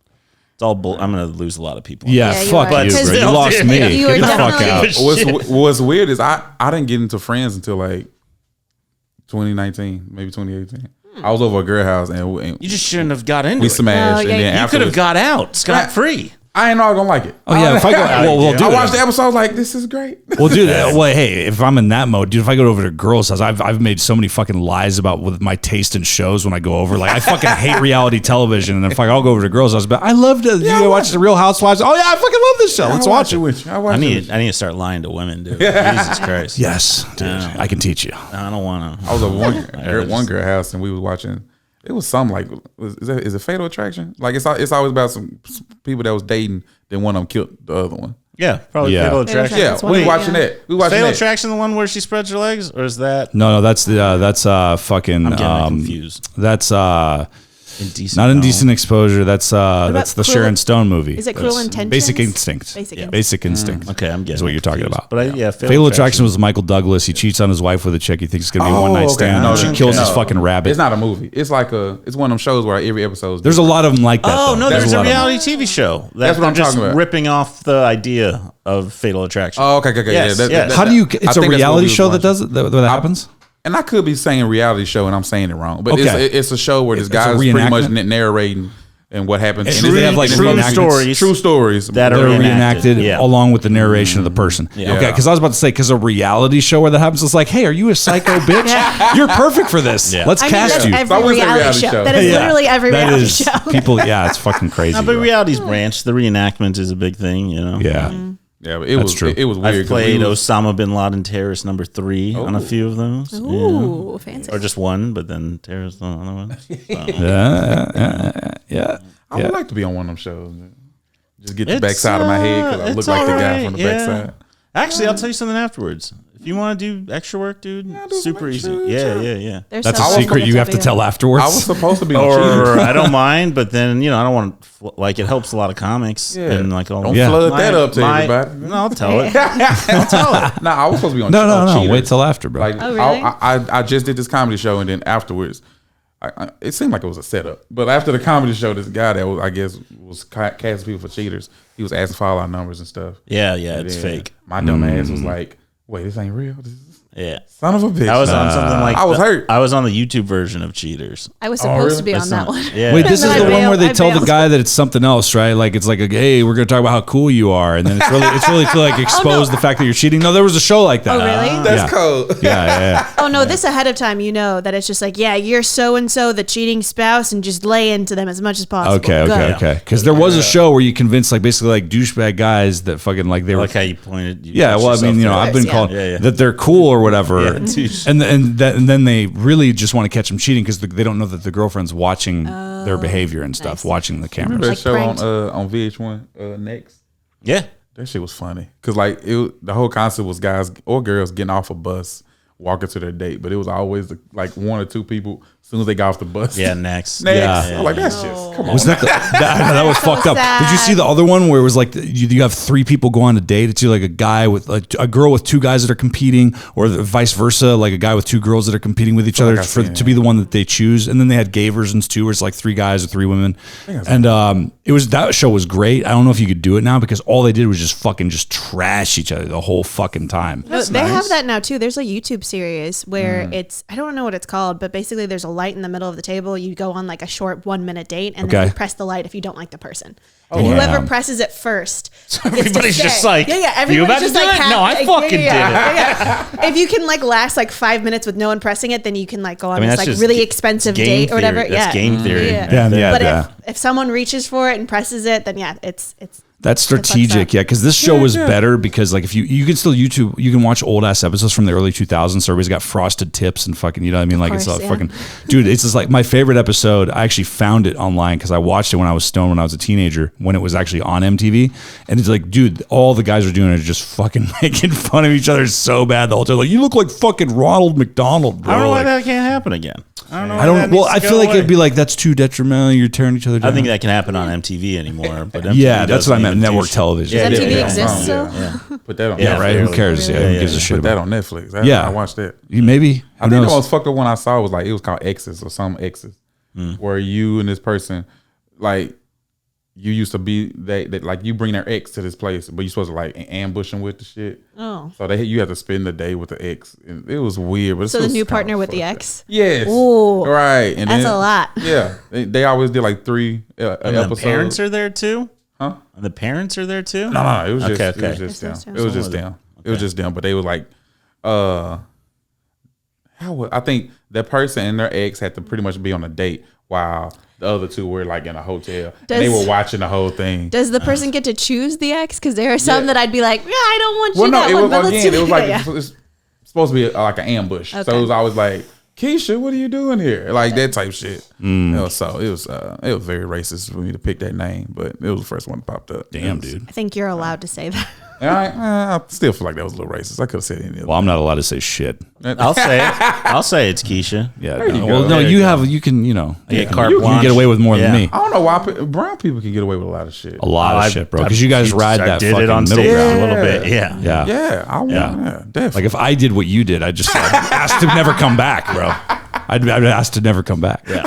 Speaker 3: I'm gonna lose a lot of people.
Speaker 4: Yeah,
Speaker 2: Yeah, you
Speaker 4: fuck
Speaker 2: are.
Speaker 4: you, bro. You
Speaker 3: Still,
Speaker 4: lost
Speaker 3: dude.
Speaker 4: me.
Speaker 2: You
Speaker 4: Get
Speaker 2: are
Speaker 4: the fuck
Speaker 2: definitely-
Speaker 4: out.
Speaker 5: what's weird is I didn't get into Friends until like 2019, maybe 2018. I was over at a girl house and
Speaker 3: You just shouldn't have got into
Speaker 5: we
Speaker 3: it.
Speaker 5: smashed.
Speaker 2: No, yeah,
Speaker 5: and then
Speaker 3: You could have
Speaker 5: afterwards,
Speaker 3: got out scot free.
Speaker 5: I ain't all gonna like it.
Speaker 4: Oh yeah, if I go, well, dude,
Speaker 5: I watched the episode. I was like, this is great.
Speaker 4: well, dude, well, hey, if I'm in that mode, dude, if I go over to a girl's house, I've made so many fucking lies about with my taste in shows when I go over. Like, I fucking hate reality television, and if I'll go over to a girl's house, but I love to watch the Real Housewives. Oh yeah, I fucking love this show. Let's watch it.
Speaker 5: with you. I watch
Speaker 3: I
Speaker 5: it
Speaker 3: need
Speaker 5: with you.
Speaker 3: I need to start lying to women, dude. Jesus Christ.
Speaker 4: Yes, dude, I can teach you.
Speaker 3: I don't want to.
Speaker 5: I was at one girl house and we was watching. It was something like, is it Fatal Attraction? Like it's always about some people that was dating, then one of them killed the other one.
Speaker 3: Yeah, probably
Speaker 4: Yeah.
Speaker 3: Fatal
Speaker 2: Fatal
Speaker 3: Attraction.
Speaker 5: Yeah,
Speaker 2: That's
Speaker 5: we
Speaker 2: one,
Speaker 5: watching
Speaker 2: yeah.
Speaker 5: that. We watching
Speaker 3: Fatal
Speaker 5: that.
Speaker 3: Attraction, the one where she spreads her legs, or is that?
Speaker 4: No, that's fucking.
Speaker 3: I'm getting confused.
Speaker 4: That's
Speaker 3: Indecent.
Speaker 4: not Indecent Exposure. That's
Speaker 2: about
Speaker 4: the
Speaker 2: Cruel-
Speaker 4: Sharon Stone movie.
Speaker 2: Is it Cruel
Speaker 4: That's
Speaker 2: Intentions?
Speaker 4: Basic Instinct.
Speaker 2: Basic Instinct.
Speaker 4: Basic Instinct.
Speaker 3: Okay, I'm getting.
Speaker 4: Is what you're talking
Speaker 3: confused.
Speaker 4: about.
Speaker 3: But yeah,
Speaker 4: Fatal Attraction was Michael Douglas. He cheats on his wife with a chick he thinks is gonna be a one night stand.
Speaker 5: No,
Speaker 4: she
Speaker 5: no,
Speaker 4: kills his
Speaker 5: no.
Speaker 4: fucking rabbit.
Speaker 5: It's not a movie. It's like it's one of them shows where every episode is
Speaker 4: There's a lot of them like that.
Speaker 3: Oh
Speaker 4: though.
Speaker 3: no, there's a
Speaker 4: lot of 'em.
Speaker 3: reality TV show.
Speaker 5: That's what I'm
Speaker 3: they're just
Speaker 5: talking about.
Speaker 3: ripping off the idea of Fatal Attraction.
Speaker 5: Oh, okay.
Speaker 3: Yes, yes.
Speaker 4: How do you?
Speaker 5: I
Speaker 4: It's a
Speaker 5: think that's what
Speaker 4: reality
Speaker 5: we was
Speaker 4: show that
Speaker 5: watching.
Speaker 4: does it. That happens.
Speaker 5: And I could be saying reality show and I'm saying it wrong, but
Speaker 4: Okay.
Speaker 5: it's a show where this
Speaker 4: It's a
Speaker 5: guy's pretty much
Speaker 4: reenactment?
Speaker 5: narrating and what happens.
Speaker 4: And
Speaker 5: And
Speaker 4: do they
Speaker 5: it's-
Speaker 4: have, like,
Speaker 5: it's
Speaker 3: true
Speaker 4: reenactments?
Speaker 3: stories
Speaker 5: True stories
Speaker 3: that are
Speaker 4: They're
Speaker 3: reenacted.
Speaker 4: reenacted
Speaker 3: Yeah.
Speaker 4: along with the narration of the person.
Speaker 3: Yeah.
Speaker 4: Okay, because I was about to say, because a reality show where that happens, it's like, hey, are you a psycho bitch? You're perfect for this.
Speaker 3: Yeah.
Speaker 4: Let's
Speaker 2: I mean,
Speaker 4: cast
Speaker 2: that's
Speaker 4: you.
Speaker 5: So I
Speaker 2: every
Speaker 5: would say
Speaker 2: reality
Speaker 5: reality
Speaker 2: show.
Speaker 5: show.
Speaker 2: That is
Speaker 4: Yeah.
Speaker 2: literally every
Speaker 4: That
Speaker 2: reality
Speaker 4: is-
Speaker 2: show.
Speaker 4: People, yeah, it's fucking crazy.
Speaker 3: No, but
Speaker 4: bro.
Speaker 3: reality's branched. The reenactment is a big thing, you know.
Speaker 4: Yeah.
Speaker 5: Yeah, but it
Speaker 4: That's
Speaker 5: was
Speaker 4: true.
Speaker 5: It was weird.
Speaker 3: I've
Speaker 5: 'cause
Speaker 3: played
Speaker 5: we was-
Speaker 3: Osama bin Laden terrorist number 3 on a few of those.
Speaker 2: Ooh, fancy.
Speaker 3: Or just one, but then terrorist on the other one. So.
Speaker 4: Yeah.
Speaker 5: I would like to be on one of them shows. Just get the
Speaker 3: It's,
Speaker 5: backside of my head because I
Speaker 3: it's
Speaker 5: look like the guy
Speaker 3: alright,
Speaker 5: from the
Speaker 3: yeah.
Speaker 5: backside.
Speaker 3: Actually, I'll tell you something afterwards. If you want to do extra work, dude,
Speaker 5: do some
Speaker 3: super easy.
Speaker 5: extra,
Speaker 3: Yeah,
Speaker 5: yeah.
Speaker 3: yeah.
Speaker 2: There's
Speaker 4: That's a
Speaker 2: so
Speaker 4: secret
Speaker 2: much
Speaker 4: you have to
Speaker 2: video.
Speaker 4: tell afterwards.
Speaker 5: I was supposed to be on
Speaker 3: Or
Speaker 5: Cheaters.
Speaker 3: I don't mind, but then I don't want to like it helps a lot of comics
Speaker 5: Yeah.
Speaker 3: and like all.
Speaker 5: Don't
Speaker 4: Yeah.
Speaker 5: flood that up to everybody.
Speaker 3: No, I'll tell it.
Speaker 5: Nah, I was supposed to be on
Speaker 4: no.
Speaker 5: Cheaters.
Speaker 4: Wait till after, bro.
Speaker 5: Like
Speaker 2: Oh, really?
Speaker 5: I just did this comedy show and then afterwards, it seemed like it was a setup. But after the comedy show, this guy that was, I guess was casting people for Cheaters, he was asking for all our numbers and stuff.
Speaker 3: Yeah, it's
Speaker 5: And
Speaker 3: fake.
Speaker 5: My dumb ass was like, "Wait, this ain't real. This is
Speaker 3: Yeah.
Speaker 5: son of a bitch."
Speaker 3: I was on something like
Speaker 5: I was hurt.
Speaker 3: I was on the YouTube version of Cheaters.
Speaker 2: I was supposed to be
Speaker 3: That's
Speaker 2: on that
Speaker 3: not-
Speaker 2: one.
Speaker 3: Yeah.
Speaker 4: Wait, this is
Speaker 2: And then
Speaker 4: the
Speaker 2: I
Speaker 4: one where
Speaker 2: bailed.
Speaker 4: they
Speaker 2: I
Speaker 4: tell the
Speaker 2: bailed.
Speaker 4: guy that it's something else, right? Like it's like, hey, we're gonna talk about how cool you are, and then it's really to like expose the fact that you're cheating. No, there was a show like that.
Speaker 2: Oh, really?
Speaker 5: That's
Speaker 4: yeah.
Speaker 5: cold.
Speaker 4: Yeah.
Speaker 2: Oh no, this ahead of time, that it's just like, yeah, you're so and so the cheating spouse, and just lay into them as much as possible. Good.
Speaker 4: Okay. Because there was a show where you convinced like basically like douchebag guys that fucking like they
Speaker 3: I
Speaker 4: were.
Speaker 3: like how you pointed. You
Speaker 4: Yeah,
Speaker 3: pushed
Speaker 4: well, I mean,
Speaker 3: yourself
Speaker 4: I've
Speaker 3: there.
Speaker 4: been called
Speaker 3: Yeah.
Speaker 4: that they're cool or whatever,
Speaker 3: Yeah, dude.
Speaker 4: and then they really just want to catch them cheating because they don't know that the girlfriend's watching their behavior and stuff, watching the cameras.
Speaker 5: Remember that
Speaker 2: Like
Speaker 5: show
Speaker 2: pranked.
Speaker 5: on VH1 Next?
Speaker 3: Yeah.
Speaker 5: That shit was funny because like the whole concept was guys or girls getting off a bus, walking to their date, but it was always like one or two people as soon as they got off the bus.
Speaker 3: Yeah, next.
Speaker 5: Next.
Speaker 4: Yeah.
Speaker 5: I'm like, that's just come on.
Speaker 4: Was that that was
Speaker 2: so
Speaker 4: fucked up? Did you see the other one where it was like you have three people go on a date? It's like a guy with like a girl with two guys that are competing, or vice versa, like a guy with two girls that are competing with each other
Speaker 5: like I've seen it,
Speaker 4: to be the one that they choose. And then they had gay versions too, where it's like three guys or three women. And it was that show was great. I don't know if you could do it now because all they did was just trash each other the whole fucking time.
Speaker 2: No, they have that now too. There's a YouTube series where it's, I don't know what it's called, but basically there's a light in the middle of the table. You go on like a short 1 minute date, and then
Speaker 4: Okay.
Speaker 2: you press the light if you don't like the person. And whoever presses it first, gets to
Speaker 3: everybody's just
Speaker 2: stay.
Speaker 3: like,
Speaker 2: yeah,
Speaker 3: "You about
Speaker 2: everybody's
Speaker 3: to
Speaker 2: just
Speaker 3: do
Speaker 2: like,
Speaker 3: it? No, I fucking did it."
Speaker 2: Yeah. If you can like last like 5 minutes with no one pressing it, then you can like go on
Speaker 3: I mean,
Speaker 2: this
Speaker 3: that's
Speaker 2: like
Speaker 3: just
Speaker 2: really expensive
Speaker 3: game
Speaker 2: date or whatever.
Speaker 3: theory. That's game theory.
Speaker 2: Yeah.
Speaker 4: Yeah.
Speaker 2: But if someone reaches for it and presses it, then it's Fuck's
Speaker 4: strategic,
Speaker 2: up.
Speaker 4: yeah. Because this show was better because like if you can still YouTube, you can watch old ass episodes from the early 2000s. So everybody's got frosted tips and fucking, you know what I mean? Like
Speaker 2: course,
Speaker 4: it's
Speaker 2: yeah.
Speaker 4: fucking, dude. It's just like my favorite episode. I actually found it online because I watched it when I was stoned when I was a teenager when it was actually on MTV. And it's like, dude, all the guys are doing are just fucking making fun of each other so bad the whole time. Like you look like fucking Ronald McDonald, bro.
Speaker 3: I don't know why
Speaker 4: Like,
Speaker 3: that can't happen again. I don't know.
Speaker 4: I don't. Well, I feel like it'd be like that's too detrimental. You're tearing each other down.
Speaker 3: I think that can happen on MTV anymore, but MTV
Speaker 4: yeah, that's what I
Speaker 3: doesn't
Speaker 4: meant.
Speaker 3: even do
Speaker 4: Network
Speaker 3: shit.
Speaker 4: television.
Speaker 3: Yeah,
Speaker 2: Does
Speaker 3: yeah,
Speaker 2: MTV
Speaker 3: yeah.
Speaker 2: exist still?
Speaker 3: Yeah.
Speaker 5: Put that on.
Speaker 4: Yeah, right. Who
Speaker 3: Barely.
Speaker 4: cares? Yeah, who gives a shit
Speaker 5: Put that
Speaker 4: about
Speaker 5: on Netflix.
Speaker 4: Yeah.
Speaker 5: I watched that.
Speaker 4: Maybe.
Speaker 5: I
Speaker 4: Who
Speaker 5: think the
Speaker 4: knows?
Speaker 5: most fucked up one I saw was like it was called Exes or some Exes, where you and this person, like, you used to be that like you bring their ex to this place, but you supposed to like ambush them with the shit.
Speaker 2: Oh.
Speaker 5: So you had to spend the day with the ex. And it was weird. But
Speaker 2: So
Speaker 5: it
Speaker 2: the
Speaker 5: was
Speaker 2: new
Speaker 5: kinda
Speaker 2: partner with the
Speaker 5: fucked up.
Speaker 2: ex?
Speaker 5: Yes.
Speaker 2: Ooh.
Speaker 5: Right. And
Speaker 2: That's
Speaker 5: then,
Speaker 2: a lot.
Speaker 5: Yeah. They always did like 3
Speaker 3: And
Speaker 5: episodes.
Speaker 3: the parents are there too?
Speaker 5: Huh?
Speaker 3: And the parents are there too?
Speaker 5: No. It was just
Speaker 3: Okay,
Speaker 5: it was
Speaker 3: okay.
Speaker 5: just them.
Speaker 2: It's just
Speaker 5: It was just them. It was just them. But they were like, I think that person and their ex had to pretty much be on a date while the other two were like in a hotel. And they were watching the whole thing.
Speaker 2: Does the person get to choose the ex? Because there are some that I'd be like, yeah, I don't want you
Speaker 5: Well, no,
Speaker 2: that
Speaker 5: it
Speaker 2: one,
Speaker 5: was
Speaker 2: but let's
Speaker 5: again.
Speaker 2: do
Speaker 5: It was like
Speaker 2: yeah.
Speaker 5: it's supposed to be like an ambush. So
Speaker 2: Okay.
Speaker 5: it was always like, Keisha, what are you doing here? Like that type shit.
Speaker 4: Mm.
Speaker 5: You know, so it was very racist for me to pick that name, but it was the first one that popped up.
Speaker 4: Damn,
Speaker 5: It was-
Speaker 4: dude.
Speaker 2: I think you're allowed to say that.
Speaker 5: I still feel like that was a little racist. I could have said any of
Speaker 4: Well, I'm not allowed to say shit.
Speaker 3: I'll say it. I'll say it's Keisha.
Speaker 4: Yeah.
Speaker 5: you
Speaker 4: No.
Speaker 5: go.
Speaker 4: Well, no,
Speaker 3: There you
Speaker 4: you
Speaker 3: go.
Speaker 4: have. You can. You know.
Speaker 3: I get
Speaker 4: yeah.
Speaker 3: carte
Speaker 4: You can
Speaker 3: blanche.
Speaker 4: get away with more
Speaker 3: Yeah.
Speaker 4: than me.
Speaker 5: I don't know why brown people can get away with a lot of shit.
Speaker 4: A lot of
Speaker 3: I-
Speaker 4: shit, bro.
Speaker 3: I-
Speaker 4: Because you guys ride
Speaker 3: I
Speaker 4: that
Speaker 3: did
Speaker 4: fucking
Speaker 3: it on
Speaker 4: middle
Speaker 3: stage
Speaker 4: ground.
Speaker 3: a little bit. Yeah.
Speaker 4: Yeah.
Speaker 5: Yeah, I want. Yeah, definitely.
Speaker 4: Like if I did what you did, I'd just ask to never come back, bro. I'd ask to never come back.
Speaker 3: Yeah.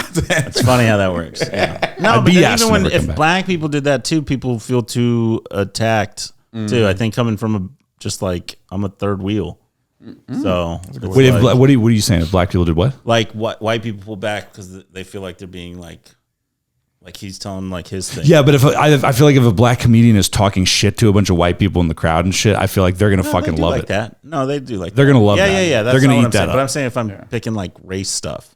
Speaker 3: It's funny how that works. Yeah. No,
Speaker 4: I'd
Speaker 3: but
Speaker 4: be
Speaker 3: then
Speaker 4: asked
Speaker 3: even
Speaker 4: to
Speaker 3: when
Speaker 4: never come
Speaker 3: if
Speaker 4: back.
Speaker 3: black people did that too, people feel too attacked too. I think coming from just like I'm a third wheel. So it's
Speaker 4: Wait, if,
Speaker 3: like,
Speaker 4: what are you saying? If black people did what?
Speaker 3: like what white people pull back because they feel like they're being like he's telling like his thing.
Speaker 4: Yeah, but if I feel like if a black comedian is talking shit to a bunch of white people in the crowd and shit, I feel like they're gonna
Speaker 3: No,
Speaker 4: fucking
Speaker 3: they do
Speaker 4: love
Speaker 3: like
Speaker 4: it.
Speaker 3: that. No, they do like
Speaker 4: They're
Speaker 3: that.
Speaker 4: gonna love
Speaker 3: yeah,
Speaker 4: that.
Speaker 3: Yeah, yeah,
Speaker 4: They're
Speaker 3: That's
Speaker 4: gonna
Speaker 3: not what
Speaker 4: eat
Speaker 3: I'm
Speaker 4: that
Speaker 3: saying.
Speaker 4: up.
Speaker 3: But I'm saying if I'm picking like race stuff,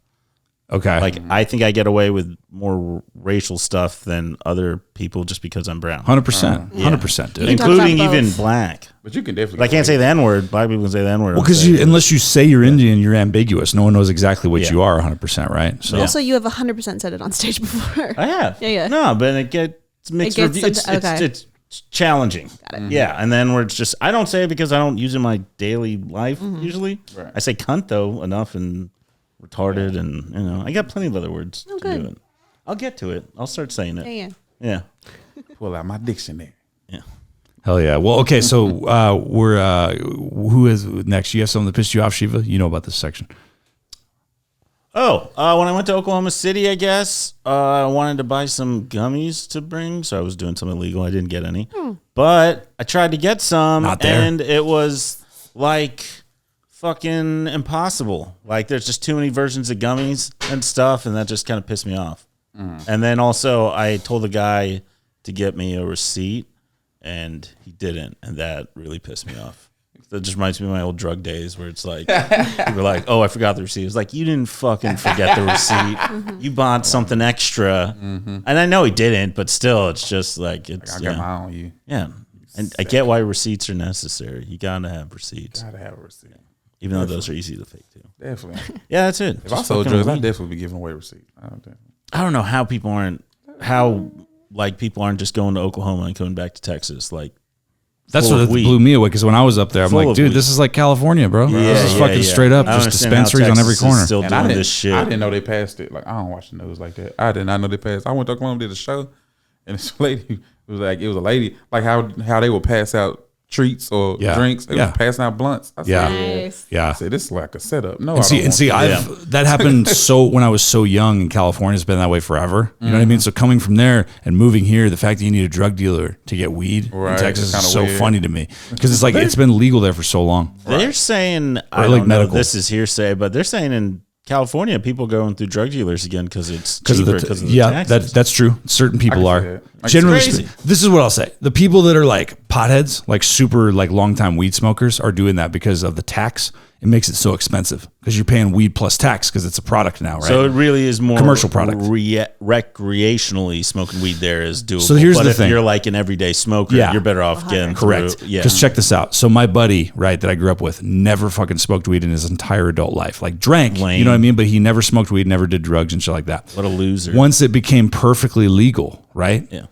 Speaker 4: Okay.
Speaker 3: like I think I get away with more racial stuff than other people just because I'm brown,
Speaker 4: 100%, 100%, dude.
Speaker 2: can talk about
Speaker 3: including even
Speaker 2: both.
Speaker 3: black.
Speaker 5: but you can definitely.
Speaker 3: But I can't say the N word. Black people can say the N word.
Speaker 4: Well, because unless you say you're Indian, you're ambiguous. No one knows exactly what
Speaker 3: Yeah.
Speaker 4: you are 100%, right? So
Speaker 2: Also, you have 100% said it on stage before.
Speaker 3: I have.
Speaker 2: Yeah.
Speaker 3: No, but it gets mixed
Speaker 2: It gets
Speaker 3: review. It's,
Speaker 2: okay.
Speaker 3: it's challenging.
Speaker 2: Got it.
Speaker 3: Yeah, and then where it's just I don't say it because I don't use it in my daily life usually.
Speaker 5: Right.
Speaker 3: I say cunt though enough and retarded and I got plenty of other words to
Speaker 2: good.
Speaker 3: do it. I'll get to it. I'll start saying it.
Speaker 2: Yeah.
Speaker 3: Yeah.
Speaker 5: pull out my dictionary.
Speaker 3: Yeah.
Speaker 4: hell yeah. Well, okay, so we're who is next? You have something that pissed you off, Shiva? You know about this section.
Speaker 3: Oh, when I went to Oklahoma City, I guess I wanted to buy some gummies to bring, so I was doing something illegal. I didn't get any, but I tried to get some,
Speaker 4: Not there.
Speaker 3: and it was like fucking impossible. Like, there's just too many versions of gummies and stuff, and that just kind of pissed me off. And then also, I told the guy to get me a receipt, and he didn't, and that really pissed me off. That just reminds me of my old drug days where it's like, people are like, oh, I forgot the receipt. It's like, you didn't fucking forget the receipt. You bought something extra. And I know he didn't, but still, it's just like, it's,
Speaker 5: I got my own. You
Speaker 3: yeah. And I get why receipts are necessary. You got to have receipts,
Speaker 5: gotta have a receipt.
Speaker 3: even though those are easy to fake too.
Speaker 5: Definitely.
Speaker 3: Yeah, that's it.
Speaker 5: If I
Speaker 3: Just
Speaker 5: sold
Speaker 3: fucking
Speaker 5: drugs, I'd
Speaker 3: weed.
Speaker 5: definitely be giving away receipts.
Speaker 3: I don't know how people aren't, people aren't just going to Oklahoma and coming back to Texas. Like,
Speaker 4: That's
Speaker 3: Full
Speaker 4: what
Speaker 3: of weed.
Speaker 4: blew me away because when I was up there, I'm
Speaker 3: Full
Speaker 4: like,
Speaker 3: of
Speaker 4: dude,
Speaker 3: weed.
Speaker 4: this is like California, bro. this is fucking straight up,
Speaker 3: I don't
Speaker 4: just
Speaker 3: understand how
Speaker 4: dispensaries on every
Speaker 3: Texas is
Speaker 4: corner.
Speaker 3: Still
Speaker 5: And
Speaker 3: doing
Speaker 5: I didn't,
Speaker 3: this shit.
Speaker 5: I didn't know they passed it. Like I don't watch the news like that. I did not know they passed. I went to Oklahoma, did a show, and this lady it was a lady like how they would pass out treats or
Speaker 4: Yeah.
Speaker 5: drinks. They
Speaker 4: Yeah.
Speaker 5: was passing out blunts. I said,
Speaker 4: Yeah.
Speaker 2: Nice.
Speaker 4: Yeah.
Speaker 5: I said this is like a setup. No,
Speaker 4: And see,
Speaker 5: I don't want
Speaker 4: I've that happened so when I was so young in California. It's been that way forever. You know what I mean? So coming from there and moving here, the fact that you need a drug dealer to get weed in
Speaker 5: Right,
Speaker 4: Texas
Speaker 5: it's kinda
Speaker 4: is so
Speaker 5: weird.
Speaker 4: funny to me because it's like it's been legal there for so long.
Speaker 3: They're saying, I
Speaker 4: like
Speaker 3: don't know,
Speaker 4: medical.
Speaker 3: this is hearsay, but they're saying in California, people going through drug dealers again because it's cheaper because of the taxes.
Speaker 4: that's true. Certain people
Speaker 5: see
Speaker 4: are.
Speaker 5: that. Like,
Speaker 4: Generally,
Speaker 3: it's crazy.
Speaker 4: this is what I'll say: the people that are like potheads, like super like long time weed smokers, are doing that because of the tax it makes it so expensive because you're paying weed plus tax because it's a product now, right?
Speaker 3: So it really is more
Speaker 4: commercial product.
Speaker 3: Recreationally smoking weed there is doable.
Speaker 4: So here's
Speaker 3: but
Speaker 4: the
Speaker 3: if
Speaker 4: thing.
Speaker 3: you're like an everyday smoker, you're better off getting
Speaker 4: correct.
Speaker 3: through. Yeah.
Speaker 4: Because check this out. So my buddy, right, that I grew up with, never fucking smoked weed in his entire adult life. Like drank,
Speaker 3: Lame.
Speaker 4: you know what I mean? But he never smoked weed, never did drugs and shit like that.
Speaker 3: What a loser.
Speaker 4: Once it became perfectly legal, right?
Speaker 3: Yeah.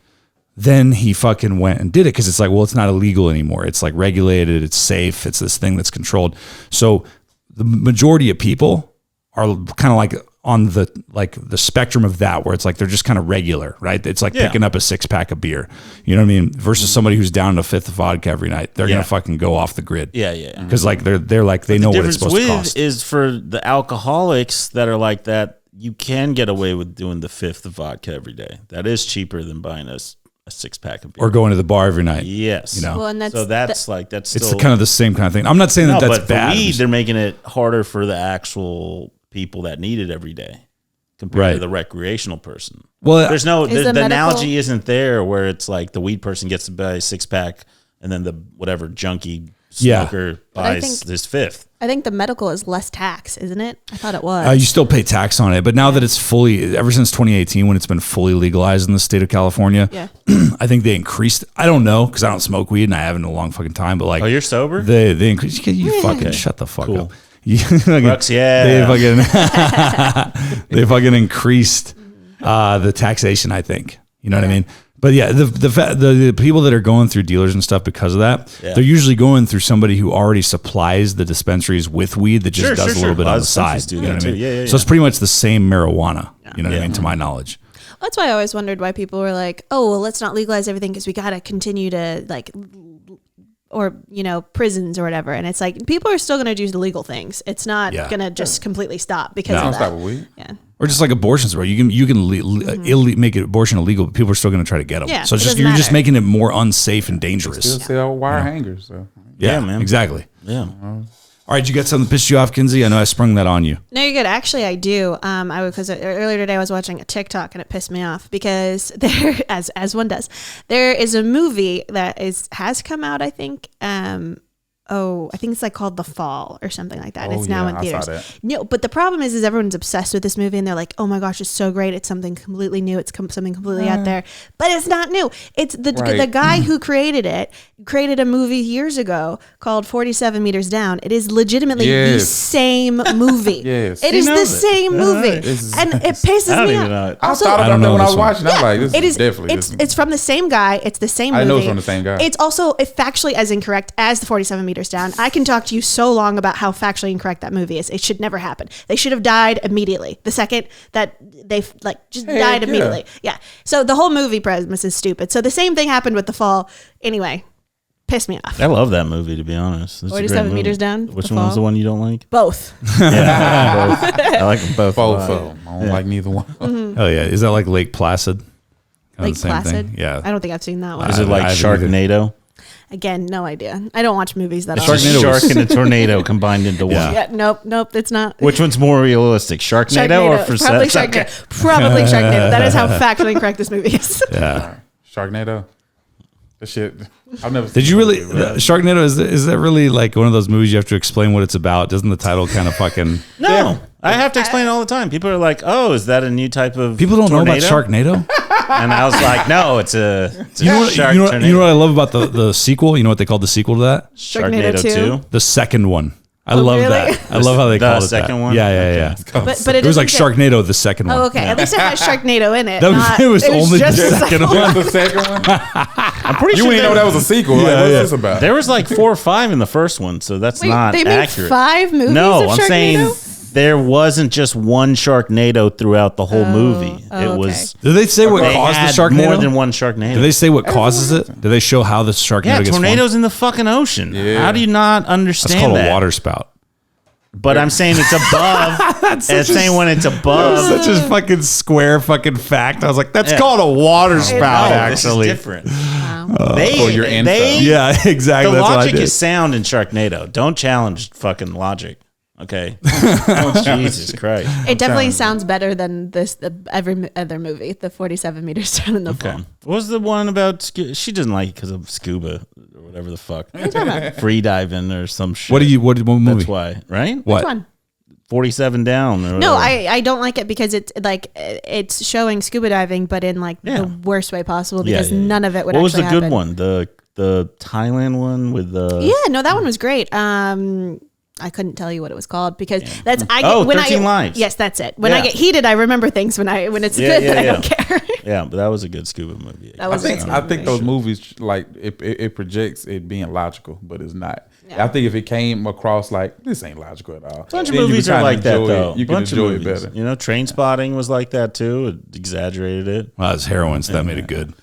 Speaker 4: Then he fucking went and did it because it's like, well, it's not illegal anymore. It's like regulated. It's safe. It's this thing that's controlled. So the majority of people are kind of like on the spectrum of that, where it's like they're just kind of regular, right? It's like picking up a 6-pack of beer. You know what I mean? Versus somebody who's down a 5th of vodka every night. They're gonna fucking go off the grid.
Speaker 3: Yeah.
Speaker 4: Because like they're like they know what it's supposed to cost.
Speaker 3: Is for the alcoholics that are like that, you can get away with doing the 5th of vodka every day. That is cheaper than buying a 6-pack of beer.
Speaker 4: Or going to the bar every night.
Speaker 3: Yes.
Speaker 4: You know?
Speaker 2: Well, and
Speaker 3: So that's still,
Speaker 4: It's kind of the same kind of thing. I'm not saying that that's
Speaker 3: but
Speaker 4: bad.
Speaker 3: for weed, they're making it harder for the actual people that need it every day compared to the recreational person.
Speaker 4: Well,
Speaker 3: there's no
Speaker 2: Is
Speaker 3: the
Speaker 2: the
Speaker 3: analogy isn't there where it's like the weed person gets to buy a 6-pack and then the whatever junkie smoker buys this 5th.
Speaker 2: I think the medical is less tax, isn't it? I thought it was.
Speaker 4: you still pay tax on it, but now that it's fully, ever since 2018 when it's been fully legalized in the state of California, I think they increased. I don't know because I don't smoke weed and I haven't in a long fucking time. But like,
Speaker 3: Oh, you're sober?
Speaker 4: They increased. You fucking shut the fuck up.
Speaker 3: Crux,
Speaker 4: They fucking increased the taxation. I think you know what I mean. But yeah, the people that are going through dealers and stuff because of that, they're usually going through somebody who already supplies the dispensaries with weed that just does a little bit on the side. You know what I mean? So it's pretty much the same marijuana. You know what I mean? To my knowledge.
Speaker 2: That's why I always wondered why people were like, oh, well, let's not legalize everything because we got to continue to like, or, you know, prisons or whatever. And it's like, people are still going to do the legal things. It's not going to just completely stop because of that.
Speaker 5: Stop with weed.
Speaker 2: Yeah.
Speaker 4: Or just like abortions, bro. You can make abortion illegal, but people are still going to try to get them.
Speaker 2: Yeah,
Speaker 4: so it's
Speaker 2: it
Speaker 4: just
Speaker 2: doesn't
Speaker 4: you're just
Speaker 2: matter.
Speaker 4: making it more unsafe and dangerous.
Speaker 5: Still sell wire hangers. So.
Speaker 4: Yeah,
Speaker 3: man.
Speaker 4: Exactly.
Speaker 3: Yeah.
Speaker 4: All right, you got something that pissed you off, Kinsey? I know I sprung that on you.
Speaker 2: No, you're good. Actually, I do. Because earlier today I was watching a TikTok and it pissed me off because there, as one does, there is a movie that has come out. I think. I think it's like called The Fall or something like that. And it's now in theaters.
Speaker 5: I saw that.
Speaker 2: No, but the problem is everyone's obsessed with this movie and they're like, oh my gosh, it's so great. It's something completely new. It's something completely out there, but it's not new. It's the guy who created it created a movie years ago called 47 Meters Down. It is legitimately the same movie. It is the same movie. And it pisses me off.
Speaker 5: I thought about that when I was watching. I'm like, this is definitely.
Speaker 2: It's from the same guy. It's the same movie.
Speaker 5: I know it's from the same guy.
Speaker 2: It's also factually as incorrect as the 47 Meters Down. I can talk to you so long about how factually incorrect that movie is. It should never happen. They should have died immediately. The second that they died immediately. Yeah. So the whole movie premise is stupid. So the same thing happened with The Fall. Anyway, pissed me off.
Speaker 3: I love that movie, to be honest. It's
Speaker 2: 47 Meters Down.
Speaker 3: Which one was the one you don't like?
Speaker 2: Both.
Speaker 3: Yeah, both. I like them both.
Speaker 5: Both of them. I don't like neither one.
Speaker 4: Oh yeah, is that like Lake Placid? Kind of
Speaker 2: Lake
Speaker 4: the same
Speaker 2: Placid.
Speaker 4: thing? Yeah.
Speaker 2: I don't think I've seen that one.
Speaker 3: Is it like
Speaker 4: I haven't either.
Speaker 3: Sharknado?
Speaker 2: Again, no idea. I don't watch movies that
Speaker 3: A
Speaker 2: often.
Speaker 3: shark and a tornado combined into one.
Speaker 2: Yeah, nope, it's not.
Speaker 3: Which one's more realistic, Sharknado or for
Speaker 2: Probably
Speaker 3: sex?
Speaker 2: Sharknado.
Speaker 3: Okay.
Speaker 2: Probably Sharknado. That is how factually incorrect this movie is.
Speaker 4: Yeah.
Speaker 5: Sharknado. That shit. I've never.
Speaker 4: Did you really Sharknado? Is that really like one of those movies you have to explain what it's about? Doesn't the title kind of fucking?
Speaker 3: No, I have to explain it all the time. People are like, "Oh, is that a new type of
Speaker 4: People don't
Speaker 3: tornado?
Speaker 4: know about Sharknado.
Speaker 3: And I was like, "No, it's a
Speaker 4: You know what?
Speaker 3: shark
Speaker 4: You know what
Speaker 3: tornado."
Speaker 4: I love about the sequel? You know what they called the sequel to that?
Speaker 2: Sharknado 2?
Speaker 4: The second one. I
Speaker 2: Oh,
Speaker 4: love
Speaker 2: really?
Speaker 4: that. I love how they
Speaker 3: The
Speaker 4: called it
Speaker 3: second
Speaker 4: that.
Speaker 3: one?
Speaker 4: Yeah.
Speaker 2: But
Speaker 4: It was like
Speaker 2: doesn't say-
Speaker 4: Sharknado, the second one.
Speaker 2: Oh, okay. At least it has Sharknado in it.
Speaker 4: It was only
Speaker 2: just
Speaker 4: the second one.
Speaker 5: The second one.
Speaker 3: I'm pretty
Speaker 5: You
Speaker 3: sure
Speaker 5: didn't know that was a sequel. Like, what's this about?
Speaker 3: there was like 4 or 5 in the first one, so that's
Speaker 2: Wait,
Speaker 3: not
Speaker 2: they made
Speaker 3: accurate.
Speaker 2: 5 movies
Speaker 3: No,
Speaker 2: of
Speaker 3: I'm
Speaker 2: Sharknado?
Speaker 3: saying there wasn't just one Sharknado throughout the whole movie.
Speaker 2: okay.
Speaker 3: It was.
Speaker 4: Did they say what
Speaker 3: They
Speaker 4: caused
Speaker 3: had
Speaker 4: the Sharknado?
Speaker 3: more than one Sharknado.
Speaker 4: Did they say what causes it? Did they show how the Sharknado
Speaker 3: yeah,
Speaker 4: gets formed?
Speaker 3: tornadoes in the fucking ocean.
Speaker 5: Yeah.
Speaker 3: How do you not understand
Speaker 4: That's called
Speaker 3: that?
Speaker 4: a water spout.
Speaker 3: But I'm saying it's above. It's saying when it's above.
Speaker 4: Such a fucking square fucking fact. I was like, that's
Speaker 3: Yeah.
Speaker 4: called a water spout,
Speaker 3: No,
Speaker 4: actually.
Speaker 3: this is different.
Speaker 2: Wow.
Speaker 3: They,
Speaker 5: your info.
Speaker 4: Yeah, exactly.
Speaker 3: The
Speaker 4: That's what I
Speaker 3: logic
Speaker 4: did.
Speaker 3: is sound in Sharknado. Don't challenge fucking logic. Okay. Oh, Jesus Christ.
Speaker 2: It definitely sounds better than every other movie, the 47 Meters Down in the
Speaker 3: Okay.
Speaker 2: Fall.
Speaker 3: What was the one about? She doesn't like it because of scuba or whatever the fuck. Free diving or some shit.
Speaker 4: What movie?
Speaker 3: That's why, right?
Speaker 4: What?
Speaker 2: Which one?
Speaker 3: 47 Down. Or
Speaker 2: No,
Speaker 3: whatever.
Speaker 2: I don't like it because it's showing scuba diving, but in like the worst way possible because none of it would.
Speaker 3: What was the
Speaker 2: actually
Speaker 3: good
Speaker 2: happen.
Speaker 3: one? The Thailand one with the
Speaker 2: No, that one was great. I couldn't tell you what it was called because that's I
Speaker 3: Oh,
Speaker 2: get, when
Speaker 3: 13
Speaker 2: I
Speaker 3: Lives.
Speaker 2: Yes, that's it. When I
Speaker 3: Yeah.
Speaker 2: get heated, I remember things when it's good, but I don't care.
Speaker 3: Yeah, but that was a good scuba movie.
Speaker 2: That was
Speaker 5: I think those movies like it projects it being logical, but it's not. I think if it came across like this ain't logical at all.
Speaker 3: A bunch of
Speaker 5: then you
Speaker 3: movies
Speaker 5: can
Speaker 3: are
Speaker 5: kinda
Speaker 3: like that
Speaker 5: enjoy
Speaker 3: though.
Speaker 5: it. You can
Speaker 3: Bunch of
Speaker 5: enjoy it
Speaker 3: movies.
Speaker 5: better.
Speaker 3: You know, Train Spotting was like that too. It exaggerated it.
Speaker 4: Well, it's heroin, so that made it good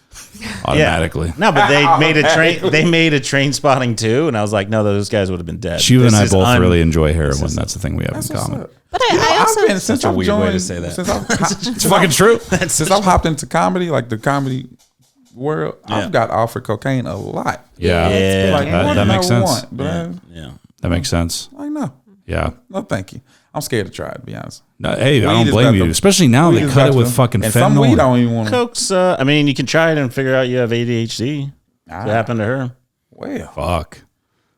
Speaker 4: automatically.
Speaker 3: No, but they made a train. They made a Train Spotting too, and I was like, no, those guys would have been dead.
Speaker 4: Shiva and
Speaker 3: This
Speaker 4: I
Speaker 3: is
Speaker 4: both really enjoy heroin. That's the thing we have in common.
Speaker 2: But I also
Speaker 5: I've been, since
Speaker 3: a
Speaker 5: I've
Speaker 3: weird way to
Speaker 5: joined-
Speaker 3: say that.
Speaker 5: Since I've,
Speaker 4: It's fucking true.
Speaker 5: since I've hopped into comedy, like the comedy world, I've got offered cocaine a lot.
Speaker 4: Yeah,
Speaker 3: Yeah.
Speaker 5: Like,
Speaker 4: That-
Speaker 5: what
Speaker 4: that
Speaker 5: do
Speaker 4: makes
Speaker 5: I
Speaker 4: sense.
Speaker 5: want? But
Speaker 3: Yeah.
Speaker 4: that makes sense.
Speaker 5: I know.
Speaker 4: Yeah.
Speaker 5: No, thank you. I'm scared to try it, to be honest.
Speaker 4: No, hey, I
Speaker 5: Weed
Speaker 4: don't
Speaker 5: is
Speaker 4: blame
Speaker 5: about
Speaker 4: you.
Speaker 5: to-
Speaker 4: Especially now
Speaker 5: weed
Speaker 4: they
Speaker 5: is
Speaker 4: cut
Speaker 5: about
Speaker 4: it with
Speaker 5: to-
Speaker 4: fucking
Speaker 5: and some weed I
Speaker 4: fentanyl.
Speaker 5: don't even want to.
Speaker 3: Coke's. I mean, you can try it and figure out you have ADHD. What happened to her?
Speaker 5: Well,
Speaker 4: Fuck.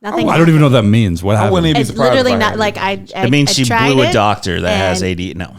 Speaker 2: nothing.
Speaker 4: I don't even know what that means. What
Speaker 5: I
Speaker 4: happened?
Speaker 5: wouldn't even be
Speaker 2: It's
Speaker 5: surprised.
Speaker 2: literally
Speaker 5: if I
Speaker 2: not
Speaker 5: had
Speaker 2: like
Speaker 5: it.
Speaker 2: I.
Speaker 3: It means
Speaker 2: I
Speaker 3: she
Speaker 2: tried
Speaker 3: blew a
Speaker 2: it,
Speaker 3: doctor that has
Speaker 2: and-
Speaker 3: ADHD. No.